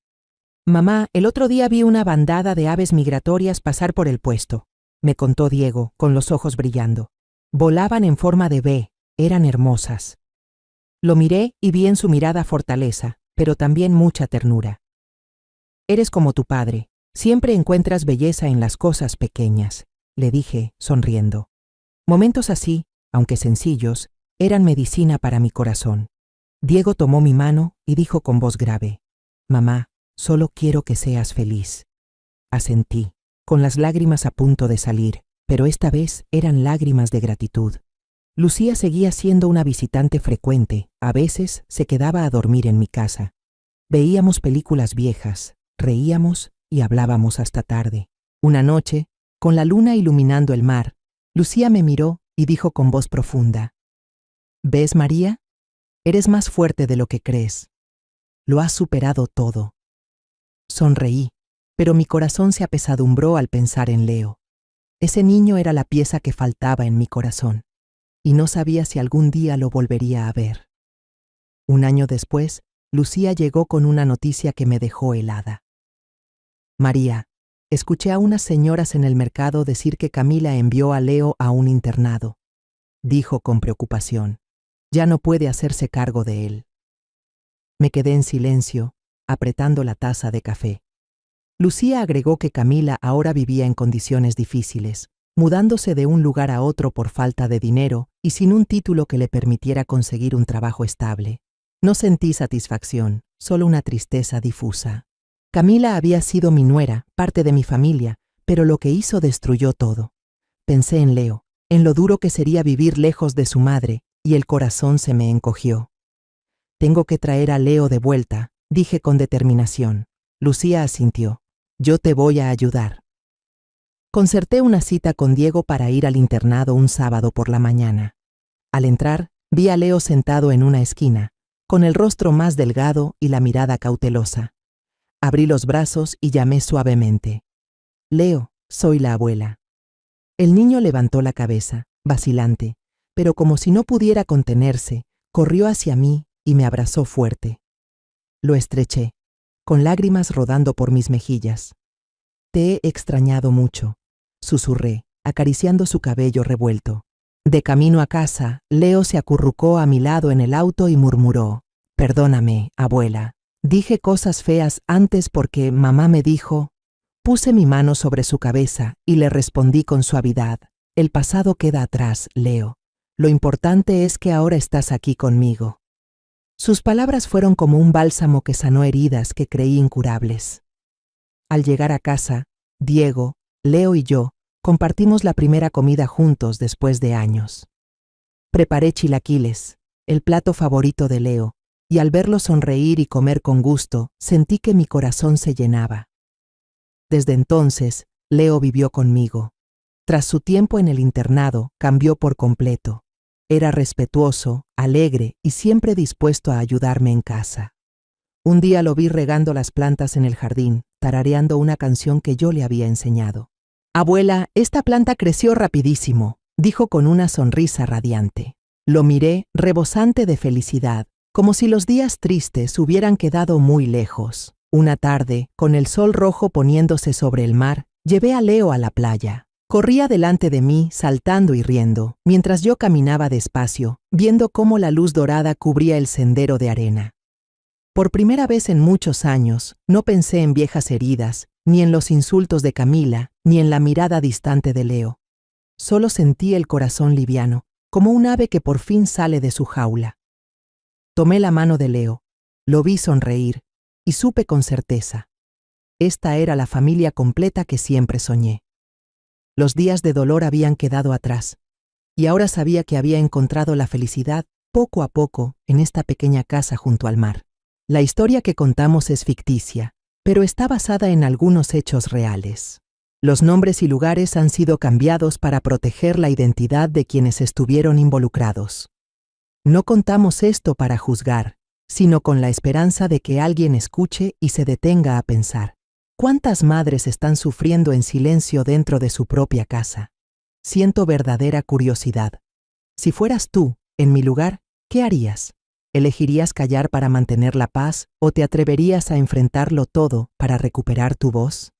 Mamá, el otro día vi una bandada de aves migratorias pasar por el puesto, me contó Diego, con los ojos brillando. Volaban en forma de V, eran hermosas. Lo miré y vi en su mirada fortaleza, pero también mucha ternura. Eres como tu padre, siempre encuentras belleza en las cosas pequeñas, le dije, sonriendo. Momentos así, aunque sencillos, eran medicina para mi corazón. Diego tomó mi mano y dijo con voz grave, «Mamá, solo quiero que seas feliz». Asentí, con las lágrimas a punto de salir, pero esta vez eran lágrimas de gratitud. Lucía seguía siendo una visitante frecuente, a veces se quedaba a dormir en mi casa. Veíamos películas viejas, reíamos y hablábamos hasta tarde. Una noche, con la luna iluminando el mar, Lucía me miró y dijo con voz profunda, «¿Ves, María? Eres más fuerte de lo que crees. Lo has superado todo». Sonreí, pero mi corazón se apesadumbró al pensar en Leo. Ese niño era la pieza que faltaba en mi corazón, y no sabía si algún día lo volvería a ver. Un año después, Lucía llegó con una noticia que me dejó helada. «María, escuché a unas señoras en el mercado decir que Camila envió a Leo a un internado», dijo con preocupación. «Ya no puede hacerse cargo de él». Me quedé en silencio, apretando la taza de café. Lucía agregó que Camila ahora vivía en condiciones difíciles, mudándose de un lugar a otro por falta de dinero y sin un título que le permitiera conseguir un trabajo estable. No sentí satisfacción, solo una tristeza difusa. Camila había sido mi nuera, parte de mi familia, pero lo que hizo destruyó todo. Pensé en Leo, en lo duro que sería vivir lejos de su madre, y el corazón se me encogió. «Tengo que traer a Leo de vuelta», dije con determinación. Lucía asintió. «Yo te voy a ayudar». Concerté una cita con Diego para ir al internado un sábado por la mañana. Al entrar, vi a Leo sentado en una esquina, con el rostro más delgado y la mirada cautelosa. Abrí los brazos y llamé suavemente. «Leo, soy la abuela». El niño levantó la cabeza, vacilante, pero como si no pudiera contenerse, corrió hacia mí y me abrazó fuerte. Lo estreché, con lágrimas rodando por mis mejillas. «Te he extrañado mucho», susurré, acariciando su cabello revuelto. De camino a casa, Leo se acurrucó a mi lado en el auto y murmuró, «Perdóname, abuela. Dije cosas feas antes porque mamá me dijo». Puse mi mano sobre su cabeza y le respondí con suavidad, «El pasado queda atrás, Leo. Lo importante es que ahora estás aquí conmigo». Sus palabras fueron como un bálsamo que sanó heridas que creí incurables. Al llegar a casa, Diego, Leo y yo compartimos la primera comida juntos después de años. Preparé chilaquiles, el plato favorito de Leo, y al verlo sonreír y comer con gusto, sentí que mi corazón se llenaba. Desde entonces, Leo vivió conmigo. Tras su tiempo en el internado, cambió por completo. Era respetuoso, alegre y siempre dispuesto a ayudarme en casa. Un día lo vi regando las plantas en el jardín, tarareando una canción que yo le había enseñado. «Abuela, esta planta creció rapidísimo», dijo con una sonrisa radiante. Lo miré, rebosante de felicidad, como si los días tristes hubieran quedado muy lejos. Una tarde, con el sol rojo poniéndose sobre el mar, llevé a Leo a la playa. Corría delante de mí, saltando y riendo, mientras yo caminaba despacio, viendo cómo la luz dorada cubría el sendero de arena. Por primera vez en muchos años, no pensé en viejas heridas, ni en los insultos de Camila, ni en la mirada distante de Leo. Solo sentí el corazón liviano, como un ave que por fin sale de su jaula. Tomé la mano de Leo, lo vi sonreír, y supe con certeza. Esta era la familia completa que siempre soñé. Los días de dolor habían quedado atrás, y ahora sabía que había encontrado la felicidad poco a poco en esta pequeña casa junto al mar. La historia que contamos es ficticia, pero está basada en algunos hechos reales. Los nombres y lugares han sido cambiados para proteger la identidad de quienes estuvieron involucrados. No contamos esto para juzgar, sino con la esperanza de que alguien escuche y se detenga a pensar. ¿Cuántas madres están sufriendo en silencio dentro de su propia casa? Siento verdadera curiosidad. Si fueras tú, en mi lugar, ¿qué harías? ¿Elegirías callar para mantener la paz o te atreverías a enfrentarlo todo para recuperar tu voz?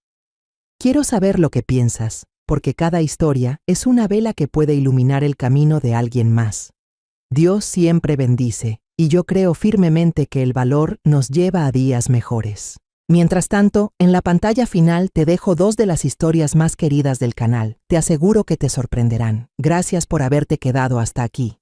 Quiero saber lo que piensas, porque cada historia es una vela que puede iluminar el camino de alguien más. Dios siempre bendice, y yo creo firmemente que el valor nos lleva a días mejores. Mientras tanto, en la pantalla final te dejo 2 de las historias más queridas del canal. Te aseguro que te sorprenderán. Gracias por haberte quedado hasta aquí.